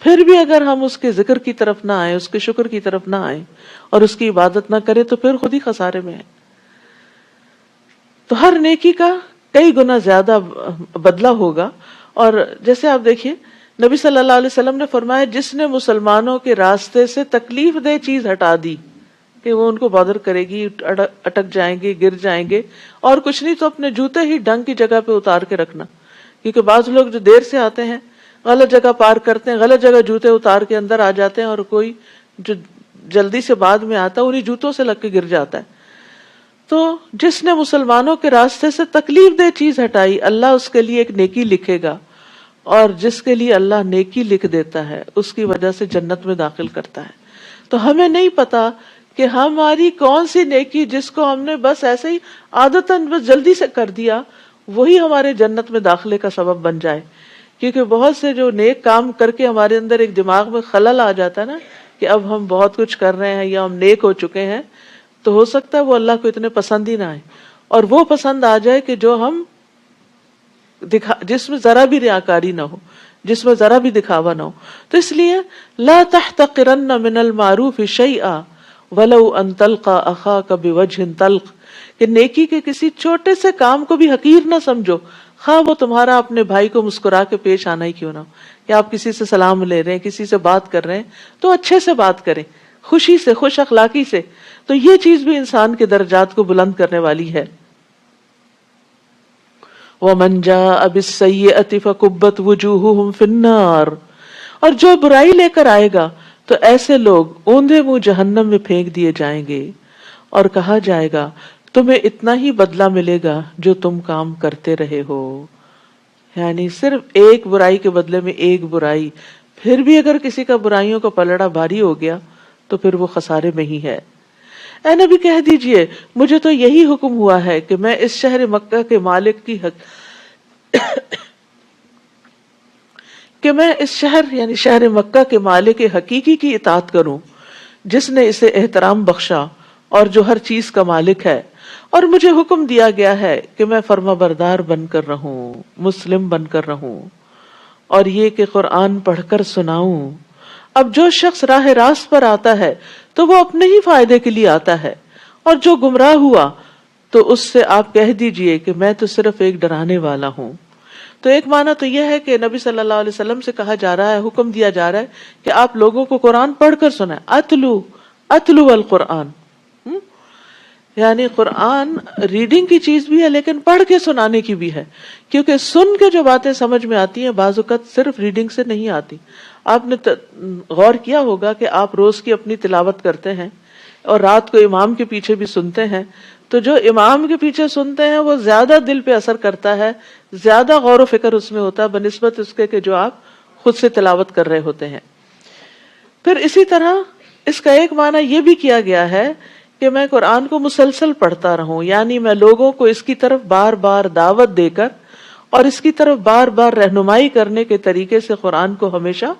Speaker 2: پھر بھی اگر ہم اس کے ذکر کی طرف نہ آئیں، اس کے شکر کی طرف نہ آئیں اور اس کی عبادت نہ کریں تو پھر خود ہی خسارے میں ہیں. تو ہر نیکی کا کئی گنا زیادہ بدلہ ہوگا. اور جیسے آپ دیکھیے نبی صلی اللہ علیہ وسلم نے فرمایا، جس نے مسلمانوں کے راستے سے تکلیف دہ چیز ہٹا دی کہ وہ ان کو بادر کرے گی، اٹک جائیں گے، گر جائیں گے، اور کچھ نہیں تو اپنے جوتے ہی ڈنگ کی جگہ پہ اتار کے رکھنا. کیونکہ بعض لوگ جو دیر سے آتے ہیں، غلط جگہ پارک کرتے ہیں، غلط جگہ جوتے اتار کے اندر آ جاتے ہیں، اور کوئی جو جلدی سے بعد میں آتا ہے انہیں جوتوں سے لگ کے گر جاتا ہے. تو جس نے مسلمانوں کے راستے سے تکلیف دہ چیز ہٹائی، اللہ اس کے لیے ایک نیکی لکھے گا، اور جس کے لیے اللہ نیکی لکھ دیتا ہے اس کی وجہ سے جنت میں داخل کرتا ہے. تو ہمیں نہیں پتا کہ ہماری کون سی نیکی جس کو ہم نے بس ایسے ہی عادتاً بس جلدی سے کر دیا، وہی ہمارے جنت میں داخلے کا سبب بن جائے. کیونکہ بہت سے جو نیک کام کر کے ہمارے اندر ایک دماغ میں خلل آ جاتا ہے نا کہ اب ہم بہت کچھ کر رہے ہیں یا ہم نیک ہو چکے ہیں، تو ہو سکتا ہے وہ اللہ کو اتنے پسند ہی نہ آئے، اور وہ پسند آ جائے کہ جو ہم جس میں ذرا بھی ریاکاری نہ ہو، جس میں ذرا بھی دکھاوا نہ ہو. تو اس لیے لا تحتقرن من المعروف شیئا ولو ان تلقى اخاك بوجه طلق، کہ نیکی کے کسی چھوٹے سے کام کو بھی حقیر نہ سمجھو، خواہ وہ تمہارا اپنے بھائی کو مسکرا کے پیش آنا ہی کیوں نہ ہو. کہ آپ کسی سے سلام لے رہے ہیں، کسی سے بات کر رہے ہیں تو اچھے سے بات کریں، خوشی سے، خوش اخلاقی سے. تو یہ چیز بھی انسان کے درجات کو بلند کرنے والی ہے. وَمَنْ جَاءَ بِالسَّيِّئَةِ فَكُبَّتْ وُجُوهُهُمْ فِي النَّارِ، اور جو برائی لے کر آئے گا تو ایسے لوگ اوندھے منہ جہنم میں پھینک دیے جائیں گے، اور کہا جائے گا تمہیں اتنا ہی بدلہ ملے گا جو تم کام کرتے رہے ہو. یعنی صرف ایک برائی کے بدلے میں ایک برائی، پھر بھی اگر کسی کا برائیوں کا پلڑا بھاری ہو گیا تو پھر وہ خسارے میں ہی ہے. اے نبی کہہ دیجئے مجھے تو یہی حکم ہوا ہے کہ میں اس شہر مکہ کے مالک کی کہ میں اس شہر یعنی شہر مکہ کے مالک حقیقی کی اطاعت کروں، جس نے اسے احترام بخشا اور جو ہر چیز کا مالک ہے، اور مجھے حکم دیا گیا ہے کہ میں فرما بردار بن کر رہوں، مسلم بن کر رہوں، اور یہ کہ قرآن پڑھ کر سناؤں. اب جو شخص راہ راست پر آتا ہے تو وہ اپنے ہی فائدے کے لیے آتا ہے، اور جو گمراہ ہوا تو اس سے آپ کہہ دیجئے کہ میں تو صرف ایک ڈرانے والا ہوں. تو ایک معنی تو یہ ہے کہ نبی صلی اللہ علیہ وسلم سے کہا جا رہا ہے، حکم دیا جا رہا ہے کہ آپ لوگوں کو قرآن پڑھ کر سنائیں. اتلو القرآن، یعنی قرآن ریڈنگ کی چیز بھی ہے لیکن پڑھ کے سنانے کی بھی ہے. کیونکہ سن کے جو باتیں سمجھ میں آتی ہیں بعض اوقات صرف ریڈنگ سے نہیں آتی. آپ نے غور کیا ہوگا کہ آپ روز کی اپنی تلاوت کرتے ہیں اور رات کو امام کے پیچھے بھی سنتے ہیں، تو جو امام کے پیچھے سنتے ہیں وہ زیادہ دل پہ اثر کرتا ہے، زیادہ غور و فکر اس میں ہوتا ہے بنسبت اس کے کہ جو آپ خود سے تلاوت کر رہے ہوتے ہیں. پھر اسی طرح اس کا ایک معنی یہ بھی کیا گیا ہے کہ میں قرآن کو مسلسل پڑھتا رہوں، یعنی میں لوگوں کو اس کی طرف بار بار دعوت دے کر اور اس کی طرف بار بار رہنمائی کرنے کے طریقے سے قرآن کو ہمیشہ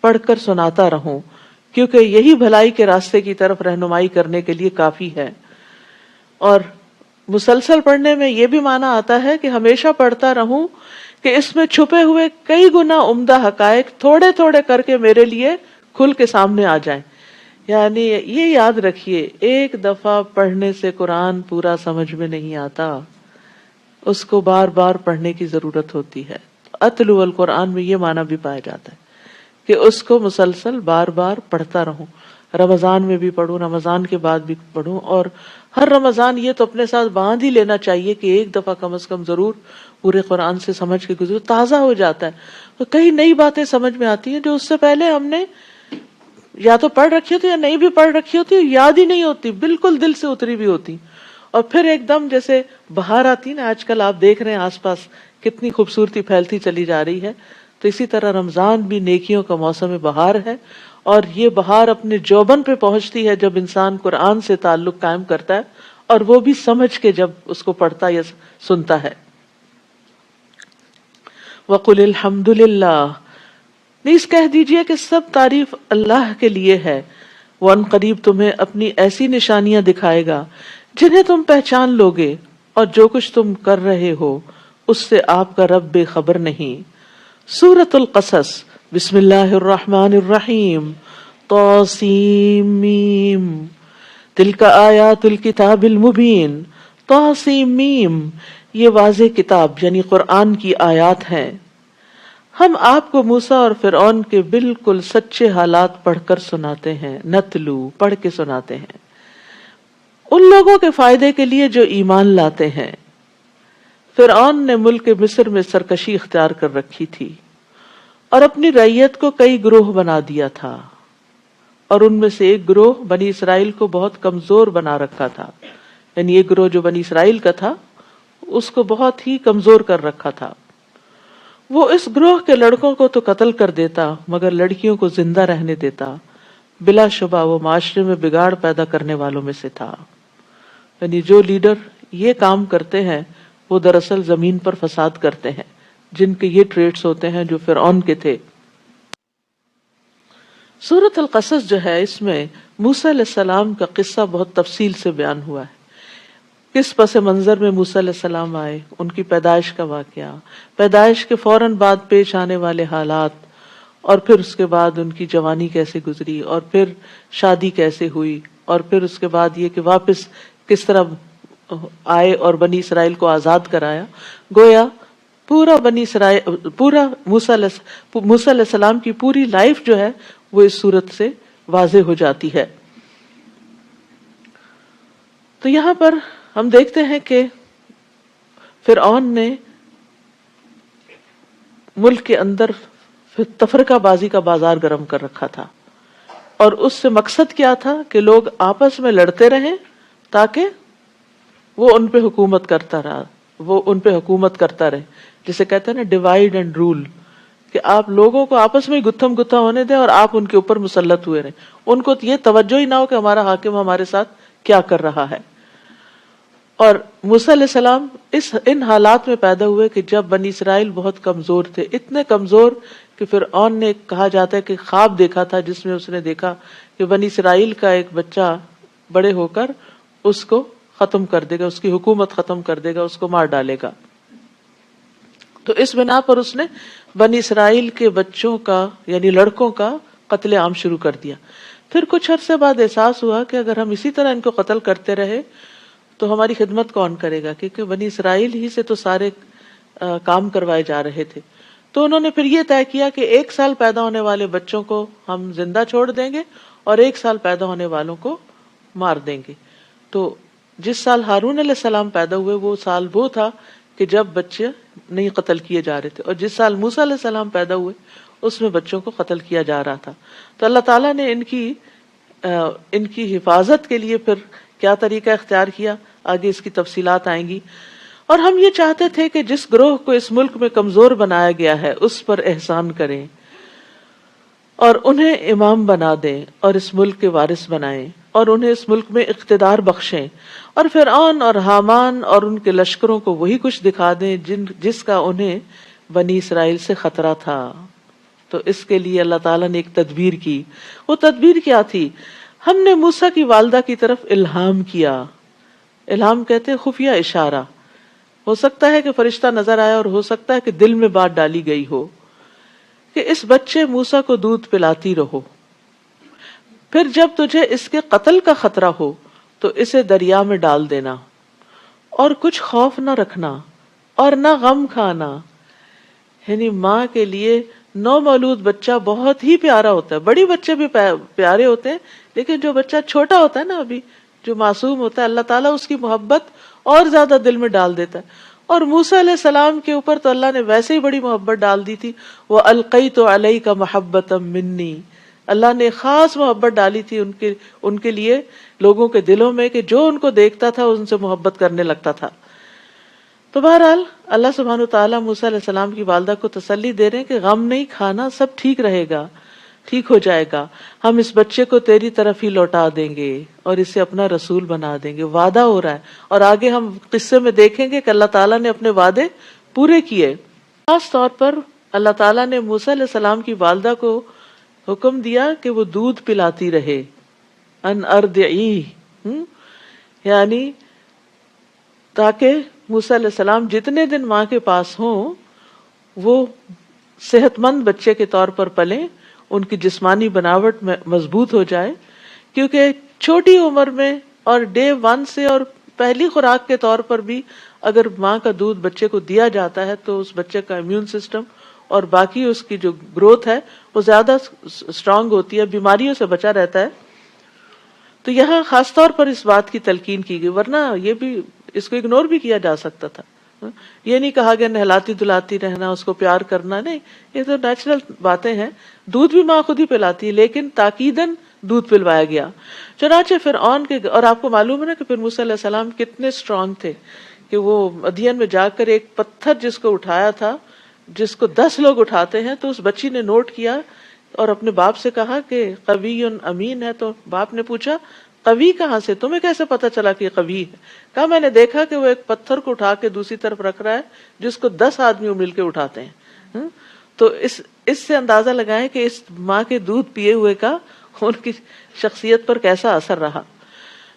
Speaker 2: پڑھ کر سناتا رہوں، کیونکہ یہی بھلائی کے راستے کی طرف رہنمائی کرنے کے لیے کافی ہے۔ اور مسلسل پڑھنے میں یہ بھی معنی آتا ہے کہ ہمیشہ پڑھتا رہوں کہ اس میں چھپے ہوئے کئی گنا عمدہ حقائق تھوڑے تھوڑے کر کے میرے لیے کھل کے سامنے آ جائیں۔ یعنی یہ یاد رکھیے، ایک دفعہ پڑھنے سے قرآن پورا سمجھ میں نہیں آتا، اس کو بار بار پڑھنے کی ضرورت ہوتی ہے۔ اتلو القرآن میں یہ معنی بھی پایا جاتا ہے کہ اس کو مسلسل بار بار پڑھتا رہوں، رمضان میں بھی پڑھوں، رمضان کے بعد بھی پڑھوں، اور ہر رمضان یہ تو اپنے ساتھ باندھ ہی لینا چاہیے کہ ایک دفعہ کم از کم ضرور پورے قرآن سے سمجھ کے گزرو، تازہ ہو جاتا ہے۔ تو کئی نئی باتیں سمجھ میں آتی ہیں جو اس سے پہلے ہم نے یا تو پڑھ رکھی ہوتی یا نہیں بھی پڑھ رکھی ہوتی، یاد ہی نہیں ہوتی، بالکل دل سے اتری بھی ہوتی، اور پھر ایک دم جیسے بہار آتی نا، آج کل آپ دیکھ رہے ہیں آس پاس کتنی خوبصورتی پھیلتی چلی جا رہی ہے، تو اسی طرح رمضان بھی نیکیوں کا موسم بہار ہے، اور یہ بہار اپنے جوبن پہ پہنچتی ہے جب انسان قرآن سے تعلق قائم کرتا ہے، اور وہ بھی سمجھ کے جب اس کو پڑھتا یا سنتا ہے۔ وَقُلِ الْحَمْدُ لِلَّهِ، نیز کہہ دیجئے کہ سب تعریف اللہ کے لیے ہے، وہ ان قریب تمہیں اپنی ایسی نشانیاں دکھائے گا جنہیں تم پہچان لوگے، اور جو کچھ تم کر رہے ہو اس سے آپ کا رب بے خبر نہیں۔ سورۃ القصص، بسم اللہ الرحمن الرحیم، طاسیم، تلک آیات الکتاب المبین۔ طاسیم، یہ واضح کتاب یعنی قرآن کی آیات ہیں۔ ہم آپ کو موسیٰ اور فرعون کے بالکل سچے حالات پڑھ کر سناتے ہیں، نتلو، پڑھ کے سناتے ہیں، ان لوگوں کے فائدے کے لیے جو ایمان لاتے ہیں۔ فرعون نے ملک مصر میں سرکشی اختیار کر رکھی تھی اور اپنی رعیت کو کئی گروہ بنا دیا تھا، اور ان میں سے ایک گروہ بنی اسرائیل کو بہت کمزور بنا رکھا تھا، یعنی ایک گروہ جو بنی اسرائیل کا تھا اس کو بہت ہی کمزور کر رکھا تھا۔ وہ اس گروہ کے لڑکوں کو تو قتل کر دیتا مگر لڑکیوں کو زندہ رہنے دیتا۔ بلا شبہ وہ معاشرے میں بگاڑ پیدا کرنے والوں میں سے تھا، یعنی جو لیڈر یہ کام کرتے ہیں وہ دراصل زمین پر فساد کرتے ہیں، جن کے یہ ٹریٹس ہوتے ہیں جو فرعون کے تھے۔ سورۃ القصص جو ہے، اس میں موسیٰ علیہ السلام کا قصہ بہت تفصیل سے بیان ہوا ہے، کس پس منظر میں موسیٰ علیہ السلام آئے، ان کی پیدائش کا واقعہ، پیدائش کے فوراً بعد پیش آنے والے حالات، اور پھر اس کے بعد ان کی جوانی کیسے گزری، اور پھر شادی کیسے ہوئی، اور پھر اس کے بعد یہ کہ واپس کس طرح آئے اور بنی اسرائیل کو آزاد کرایا۔ گویا پورا بنی اسرائیل، پورا موسیٰ علیہ السلام کی پوری لائف جو ہے وہ اس صورت سے واضح ہو جاتی ہے۔ تو یہاں پر ہم دیکھتے ہیں کہ فرعون نے ملک کے اندر تفرقہ بازی کا بازار گرم کر رکھا تھا، اور اس سے مقصد کیا تھا کہ لوگ آپس میں لڑتے رہیں تاکہ وہ ان پہ حکومت کرتا رہے، جسے کہتے ہیں نا ڈیوائیڈ اینڈ رول، کہ آپ لوگوں کو آپس میں گتھم گتھا ہونے دیں اور آپ ان کے اوپر مسلط ہوئے رہیں، ان کو یہ توجہ ہی نہ ہو کہ ہمارا حاکم ہمارے ساتھ کیا کر رہا ہے۔ اور موسیٰ علیہ السلام ان حالات میں پیدا ہوئے کہ جب بنی اسرائیل بہت کمزور تھے، اتنے کمزور کہ فرعون نے کہا جاتا ہے کہ خواب دیکھا تھا جس میں اس نے دیکھا کہ بنی اسرائیل کا ایک بچہ بڑے ہو کر اس کو ختم کر دے گا، اس کی حکومت ختم کر دے گا، اس کو مار ڈالے گا۔ تو اس بنا پر اس نے بنی اسرائیل کے بچوں کا یعنی لڑکوں کا قتل عام شروع کر دیا۔ پھر کچھ عرصے بعد احساس ہوا کہ اگر ہم اسی طرح ان کو قتل کرتے رہے تو ہماری خدمت کون کرے گا، کیونکہ بنی اسرائیل ہی سے تو سارے کام کروائے جا رہے تھے۔ تو انہوں نے پھر یہ طے کیا کہ 1 سال پیدا ہونے والے بچوں کو ہم زندہ چھوڑ دیں گے اور 1 سال پیدا ہونے والوں کو مار دیں گے۔ تو جس سال ہارون علیہ السلام پیدا ہوئے وہ سال وہ تھا کہ جب بچے نہیں قتل کیے جا رہے تھے، اور جس سال موسیٰ علیہ السلام پیدا ہوئے اس میں بچوں کو قتل کیا جا رہا تھا۔ تو اللہ تعالیٰ نے ان کی حفاظت کے لیے پھر کیا طریقہ اختیار کیا، آگے اس کی تفصیلات آئیں گی۔ اور ہم یہ چاہتے تھے کہ جس گروہ کو اس ملک میں کمزور بنایا گیا ہے اس پر احسان کریں اور انہیں امام بنا دیں اور اس ملک کے وارث بنائیں۔ اور انہیں اس ملک میں اقتدار بخشیں، اور فرعون اور حامان اور ان کے لشکروں کو وہی کچھ دکھا دیں جس کا انہیں بنی اسرائیل سے خطرہ تھا۔ تو اس کے لیے اللہ تعالیٰ نے ایک تدبیر کی۔ وہ تدبیر کیا تھی؟ ہم نے موسیٰ کی والدہ کی طرف الہام کیا۔ الہام کہتے ہیں خفیہ اشارہ، ہو سکتا ہے کہ فرشتہ نظر آیا اور ہو سکتا ہے کہ دل میں بات ڈالی گئی ہو کہ اس بچے موسیٰ کو دودھ پلاتی رہو، پھر جب تجھے اس کے قتل کا خطرہ ہو تو اسے دریا میں ڈال دینا، اور کچھ خوف نہ رکھنا اور نہ غم کھانا۔ یعنی ماں کے لیے نو مولود بچہ بہت ہی پیارا ہوتا ہے، بڑی بچے بھی پیارے ہوتے ہیں، لیکن جو بچہ چھوٹا ہوتا ہے نا، ابھی جو معصوم ہوتا ہے، اللہ تعالیٰ اس کی محبت اور زیادہ دل میں ڈال دیتا ہے۔ اور موسیٰ علیہ السلام کے اوپر تو اللہ نے ویسے ہی بڑی محبت ڈال دی تھی، وَأَلْقَيْتُ عَلَيْكَ مَحَبَّةً مِّنِّي، اللہ نے خاص محبت ڈالی تھی ان کے لیے لوگوں کے دلوں میں کہ جو ان کو دیکھتا تھا ان سے محبت کرنے لگتا تھا۔ تو بہرحال اللہ سبحانہ وتعالیٰ موسیٰ علیہ السلام کی والدہ کو تسلی دے رہے ہیں کہ غم نہیں کھانا، سب ٹھیک رہے گا، ٹھیک ہو جائے گا، ہم اس بچے کو تیری طرف ہی لوٹا دیں گے اور اسے اپنا رسول بنا دیں گے۔ وعدہ ہو رہا ہے، اور آگے ہم قصے میں دیکھیں گے کہ اللہ تعالیٰ نے اپنے وعدے پورے کیے۔ خاص طور پر اللہ تعالیٰ نے موسیٰ علیہ السلام کی والدہ کو حکم دیا کہ وہ دودھ پلاتی رہے، ان ارضعیہ، یعنی تاکہ موسیٰ علیہ السلام جتنے دن ماں کے پاس ہوں وہ صحت مند بچے کے طور پر پلیں، ان کی جسمانی بناوٹ میں مضبوط ہو جائے، کیونکہ چھوٹی عمر میں اور ڈے 1 سے اور پہلی خوراک کے طور پر بھی اگر ماں کا دودھ بچے کو دیا جاتا ہے تو اس بچے کا امیون سسٹم اور باقی اس کی جو گروتھ ہے وہ زیادہ اسٹرانگ ہوتی ہے، بیماریوں سے بچا رہتا ہے۔ تو یہاں خاص طور پر اس بات کی تلقین کی گئی، ورنہ یہ بھی اس کو اگنور بھی کیا جا سکتا تھا۔ یہ نہیں کہا گیا نہلاتی دلاتی رہنا، اس کو پیار کرنا، نہیں، یہ تو نیچرل باتیں ہیں۔ دودھ بھی ماں خود ہی پلاتی ہے، لیکن تاکیداً دودھ پلوایا گیا۔ چنانچہ فرعون کے، اور آپ کو معلوم ہے نا کہ پھر موسیٰ علیہ السلام کتنے اسٹرانگ تھے کہ وہ مدین میں جا کر ایک پتھر جس کو اٹھایا تھا، جس کو 10 لوگ اٹھاتے ہیں، تو اس بچی نے نوٹ کیا اور اپنے باپ سے کہا کہ قوی امین ہے۔ تو باپ نے پوچھا قوی کہاں سے، تمہیں کیسے پتا چلا کہ قوی ہے؟ کہا میں نے دیکھا کہ وہ ایک پتھر کو اٹھا کے دوسری طرف رکھ رہا ہے جس کو 10 آدمی مل کے اٹھاتے ہیں۔ تو اس سے اندازہ لگائیں کہ اس ماں کے دودھ پیے ہوئے کا ان کی شخصیت پر کیسا اثر رہا۔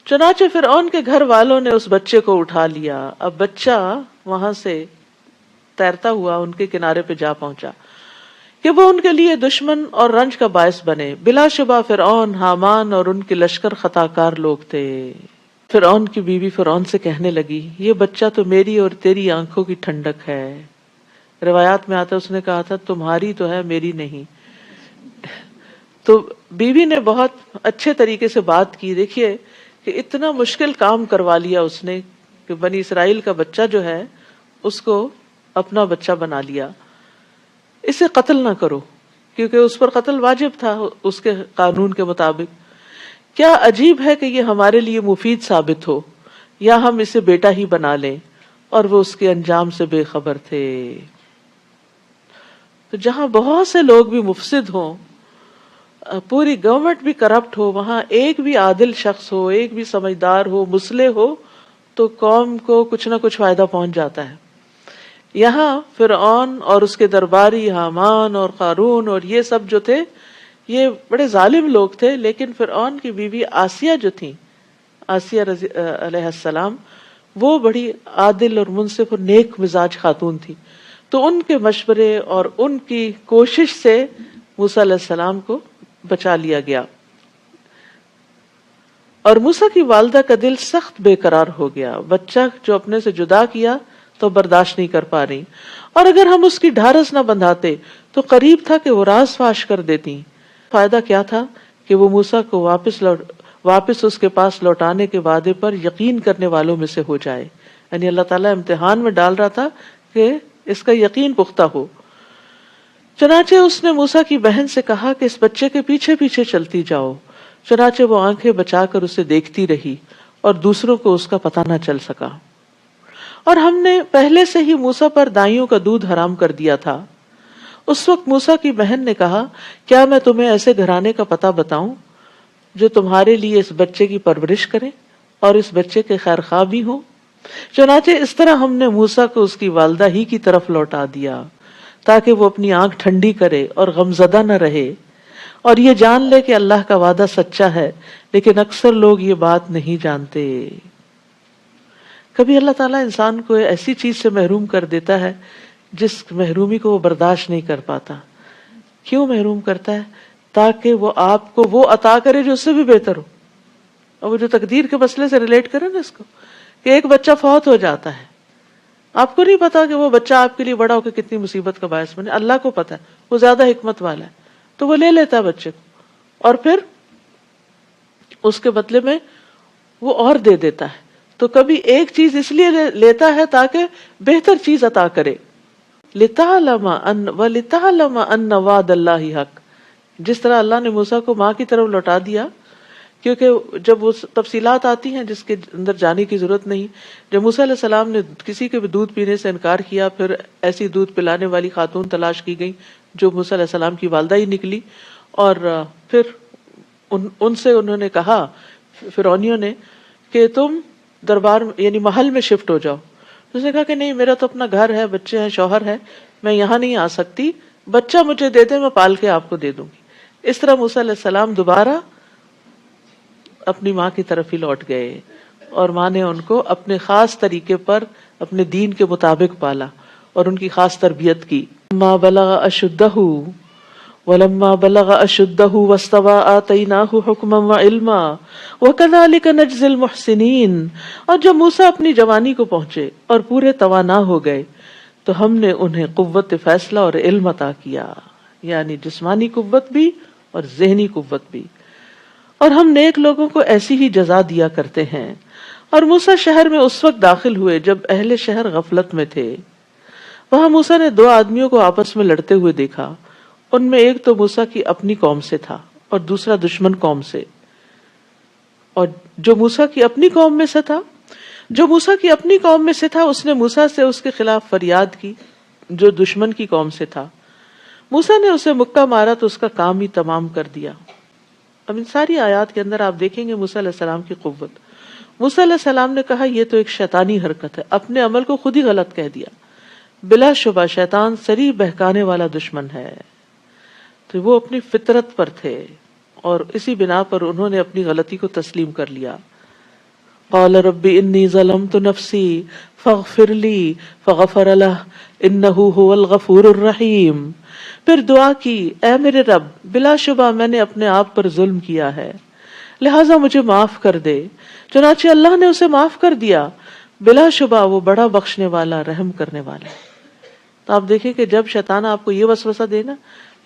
Speaker 2: چنانچہ فرعون کے گھر والوں نے اس بچے کو اٹھا لیا۔ اب بچہ وہاں سے تیرتا ہوا ان کے کنارے پہ جا پہنچا کہ وہ ان کے لیے دشمن اور رنج کا باعث بنے۔ بلا شبہ فرعون، حامان اور ان کے لشکر خطا کار لوگ تھے۔ فرعون کی بیوی فرعون سے کہنے لگی، یہ بچہ تو میری اور تیری آنکھوں کی ٹھنڈک ہے۔ روایات میں آتا ہے اس نے کہا تھا تمہاری تو ہے میری نہیں۔ تو بیوی نے بہت اچھے طریقے سے بات کی۔ دیکھیے کہ اتنا مشکل کام کروا لیا اس نے کہ بنی اسرائیل کا بچہ جو ہے اس کو اپنا بچہ بنا لیا۔ اسے قتل نہ کرو، کیونکہ اس پر قتل واجب تھا اس کے قانون کے مطابق۔ کیا عجیب ہے کہ یہ ہمارے لیے مفید ثابت ہو، یا ہم اسے بیٹا ہی بنا لیں، اور وہ اس کے انجام سے بے خبر تھے۔ تو جہاں بہت سے لوگ بھی مفسد ہوں، پوری گورنمنٹ بھی کرپٹ ہو، وہاں ایک بھی عادل شخص ہو، ایک بھی سمجھدار ہو، مصلح ہو، تو قوم کو کچھ نہ کچھ فائدہ پہنچ جاتا ہے۔ یہاں فرعون اور اس کے درباری حامان اور قارون اور یہ سب جو تھے یہ بڑے ظالم لوگ تھے، لیکن فرعون کی بیوی آسیہ جو تھی، آسیہ علیہ السلام، وہ بڑی عادل اور منصف اور نیک مزاج خاتون تھی۔ تو ان کے مشورے اور ان کی کوشش سے موسیٰ علیہ السلام کو بچا لیا گیا، اور موسیٰ کی والدہ کا دل سخت بے قرار ہو گیا۔ بچہ جو اپنے سے جدا کیا تو برداشت نہیں کر پا رہی، اور اگر ہم اس کی ڈھارس نہ بندھاتے تو قریب تھا کہ وہ راز فاش کر دیتی۔ فائدہ کیا تھا کہ وہ موسیٰ کو واپس اس کے پاس لوٹانے کے وعدے پر یقین کرنے والوں میں سے ہو جائے، یعنی اللہ تعالیٰ امتحان میں ڈال رہا تھا کہ اس کا یقین پختہ ہو۔ چنانچہ اس نے موسیٰ کی بہن سے کہا کہ اس بچے کے پیچھے پیچھے چلتی جاؤ۔ چنانچہ وہ آنکھیں بچا کر اسے دیکھتی رہی اور دوسروں کو اس کا پتہ نہ چل سکا۔ اور ہم نے پہلے سے ہی موسیٰ پر دائیوں کا دودھ حرام کر دیا تھا۔ اس وقت موسیٰ کی بہن نے کہا، کیا میں تمہیں ایسے گھرانے کا پتہ بتاؤں جو تمہارے لیے اس بچے کی پرورش کریں اور اس بچے کے خیر خواہ بھی ہوں۔ چنانچہ اس طرح ہم نے موسیٰ کو اس کی والدہ ہی کی طرف لوٹا دیا تاکہ وہ اپنی آنکھ ٹھنڈی کرے اور غمزدہ نہ رہے اور یہ جان لے کہ اللہ کا وعدہ سچا ہے، لیکن اکثر لوگ یہ بات نہیں جانتے۔ کبھی اللہ تعالیٰ انسان کو ایسی چیز سے محروم کر دیتا ہے جس محرومی کو وہ برداشت نہیں کر پاتا۔ کیوں محروم کرتا ہے؟ تاکہ وہ آپ کو وہ عطا کرے جو اس سے بھی بہتر ہو۔ اور وہ جو تقدیر کے مسئلے سے ریلیٹ کرے نا اس کو، کہ ایک بچہ فوت ہو جاتا ہے، آپ کو نہیں پتا کہ وہ بچہ آپ کے لیے بڑا ہو کے کتنی مصیبت کا باعث بنے، اللہ کو پتا ہے، وہ زیادہ حکمت والا ہے، تو وہ لے لیتا ہے بچے کو اور پھر اس کے بدلے میں وہ اور دے دیتا ہے۔ تو کبھی ایک چیز اس لیے لیتا ہے تاکہ بہتر چیز عطا کرے۔ وَلِتَعْلَمَ أَنَّ وَعْدَ اللَّهِ حق، جس طرح اللہ نے موسیٰ کو ماں کی طرف لوٹا دیا، کیونکہ جب وہ تفصیلات آتی ہیں جس کے اندر جانے کی ضرورت نہیں۔ جب موسیٰ علیہ السلام نے کسی کے بھی دودھ پینے سے انکار کیا، پھر ایسی دودھ پلانے والی خاتون تلاش کی گئی جو موسیٰ علیہ السلام کی والدہ ہی نکلی، اور پھر ان سے انہوں نے کہا فرعونیوں نے کہ تم دربار یعنی محل میں شفٹ ہو جاؤ۔ اس نے کہا کہ نہیں، میرا تو اپنا گھر ہے، بچے ہیں، شوہر ہے، میں یہاں نہیں آ سکتی، بچہ مجھے دے دیں، میں پال کے آپ کو دے دوں گی۔ اس طرح موسیٰ علیہ السلام دوبارہ اپنی ماں کی طرف ہی لوٹ گئے اور ماں نے ان کو اپنے خاص طریقے پر اپنے دین کے مطابق پالا اور ان کی خاص تربیت کی۔ ما بلغ اشدہ ولما بلغ اشدہ واستوى آتیناہ حکما وعلما وکذلک نجزی المحسنین، اور جب موسیٰ اپنی جوانی کو پہنچے اور پورے توانا ہو گئے تو ہم نے انہیں قوت فیصلہ اور علم عطا کیا، یعنی جسمانی قوت بھی اور ذہنی قوت بھی، اور ہم نیک لوگوں کو ایسی ہی جزا دیا کرتے ہیں۔ اور موسیٰ شہر میں اس وقت داخل ہوئے جب اہل شہر غفلت میں تھے۔ وہاں موسیٰ نے دو آدمیوں کو آپس میں لڑتے ہوئے دیکھا، ان میں ایک تو موسیٰ کی اپنی قوم سے تھا اور دوسرا دشمن قوم سے۔ اور جو موسیٰ کی اپنی قوم میں سے تھا اس نے موسیٰ سے اس کے خلاف فریاد کی جو دشمن کی قوم سے تھا۔ موسیٰ نے اسے مکہ مارا تو اس کا کام ہی تمام کر دیا۔ اب ان ساری آیات کے اندر آپ دیکھیں گے موسیٰ علیہ السلام کی قوت۔ موسیٰ علیہ السلام نے کہا یہ تو ایک شیطانی حرکت ہے، اپنے عمل کو خود ہی غلط کہہ دیا۔ بلا شبہ شیطان صریح بہکانے والا دشمن ہے، تو وہ اپنی فطرت پر تھے اور اسی بنا پر انہوں نے اپنی غلطی کو تسلیم کر لیا۔ قال رب انی ظلمت نفسی فاغفر لی فغفر لہ انہ هو الغفور الرحیم۔ پھر دعا کی، اے میرے رب، بلا شبہ میں نے اپنے آپ پر ظلم کیا ہے، لہٰذا مجھے معاف کر دے۔ چنانچہ اللہ نے اسے معاف کر دیا، بلا شبہ وہ بڑا بخشنے والا، رحم کرنے والا ہے۔ تو آپ دیکھیں کہ جب شیطان آپ کو یہ وسوسہ دے نا،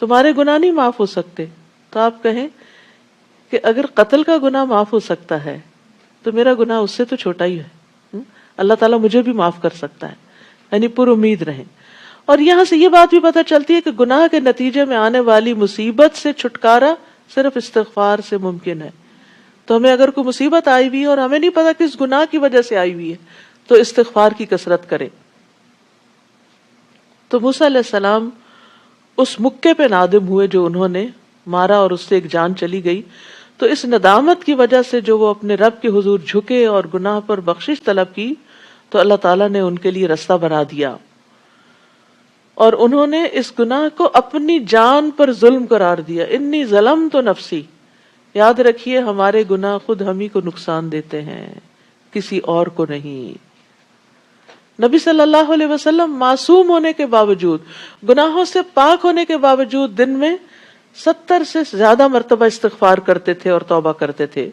Speaker 2: تمہارے گناہ نہیں معاف ہو سکتے، تو آپ کہیں کہ اگر قتل کا گناہ معاف ہو سکتا ہے تو میرا گناہ اس سے تو چھوٹا ہی ہے، اللہ تعالیٰ مجھے بھی معاف کر سکتا ہے، یعنی پر امید رہیں۔ اور یہاں سے یہ بات بھی پتہ چلتی ہے کہ گناہ کے نتیجے میں آنے والی مصیبت سے چھٹکارا صرف استغفار سے ممکن ہے۔ تو ہمیں اگر کوئی مصیبت آئی ہوئی ہے اور ہمیں نہیں پتا کس گناہ کی وجہ سے آئی ہوئی ہے تو استغفار کی کثرت کریں۔ تو موسیٰ علیہ السلام اس مکے پہ نادم ہوئے جو انہوں نے مارا اور اس سے ایک جان چلی گئی، تو اس ندامت کی وجہ سے جو وہ اپنے رب کے حضور جھکے اور گناہ پر بخشش طلب کی تو اللہ تعالیٰ نے ان کے لیے رستہ بنا دیا، اور انہوں نے اس گناہ کو اپنی جان پر ظلم قرار دیا۔ انی ظلمت نفسی، یاد رکھیے ہمارے گناہ خود ہم ہی کو نقصان دیتے ہیں، کسی اور کو نہیں۔ نبی صلی اللہ علیہ وسلم معصوم ہونے کے باوجود، گناہوں سے پاک ہونے کے باوجود دن میں 70 سے زیادہ مرتبہ استغفار کرتے تھے اور توبہ کرتے تھے،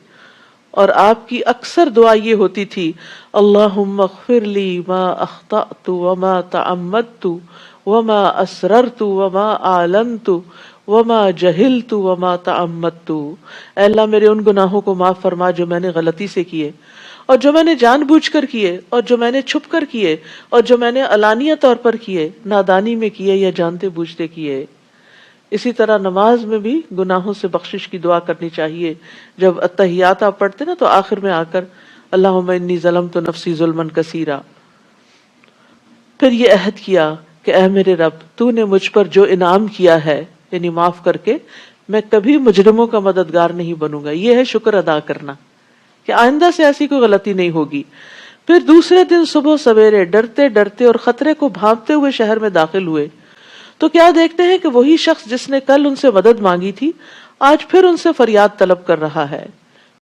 Speaker 2: اور آپ کی اکثر دعا یہ ہوتی تھی، اللہم اغفر لی ما اخطأت وما تعمدت وما اسررت وما اعلنت وما جہلت وما تعمدت۔ اے اللہ میرے ان گناہوں کو معاف فرما جو میں نے غلطی سے کیے، اور جو میں نے جان بوجھ کر کیے، اور جو میں نے چھپ کر کیے، اور جو میں نے علانیہ طور پر کیے، نادانی میں کیے یا جانتے بوجھتے کیے۔ اسی طرح نماز میں بھی گناہوں سے بخشش کی دعا کرنی چاہیے۔ جب التحیات آپ پڑھتے نا تو آخر میں آ کر اللہم انی ظلمت نفسی ظلما کثیرا، پھر یہ عہد کیا کہ اے میرے رب، تو نے مجھ پر جو انعام کیا ہے، یعنی معاف کر کے، میں کبھی مجرموں کا مددگار نہیں بنوں گا. یہ ہے شکر ادا کرنا کہ آئندہ سے ایسی کوئی غلطی نہیں ہوگی. پھر دوسرے دن صبح سویرے ڈرتے ڈرتے اور خطرے کو بھانپتے ہوئے شہر میں داخل ہوئے تو کیا دیکھتے ہیں کہ وہی شخص جس نے کل ان سے مدد مانگی تھی آج پھر ان سے فریاد طلب کر رہا ہے.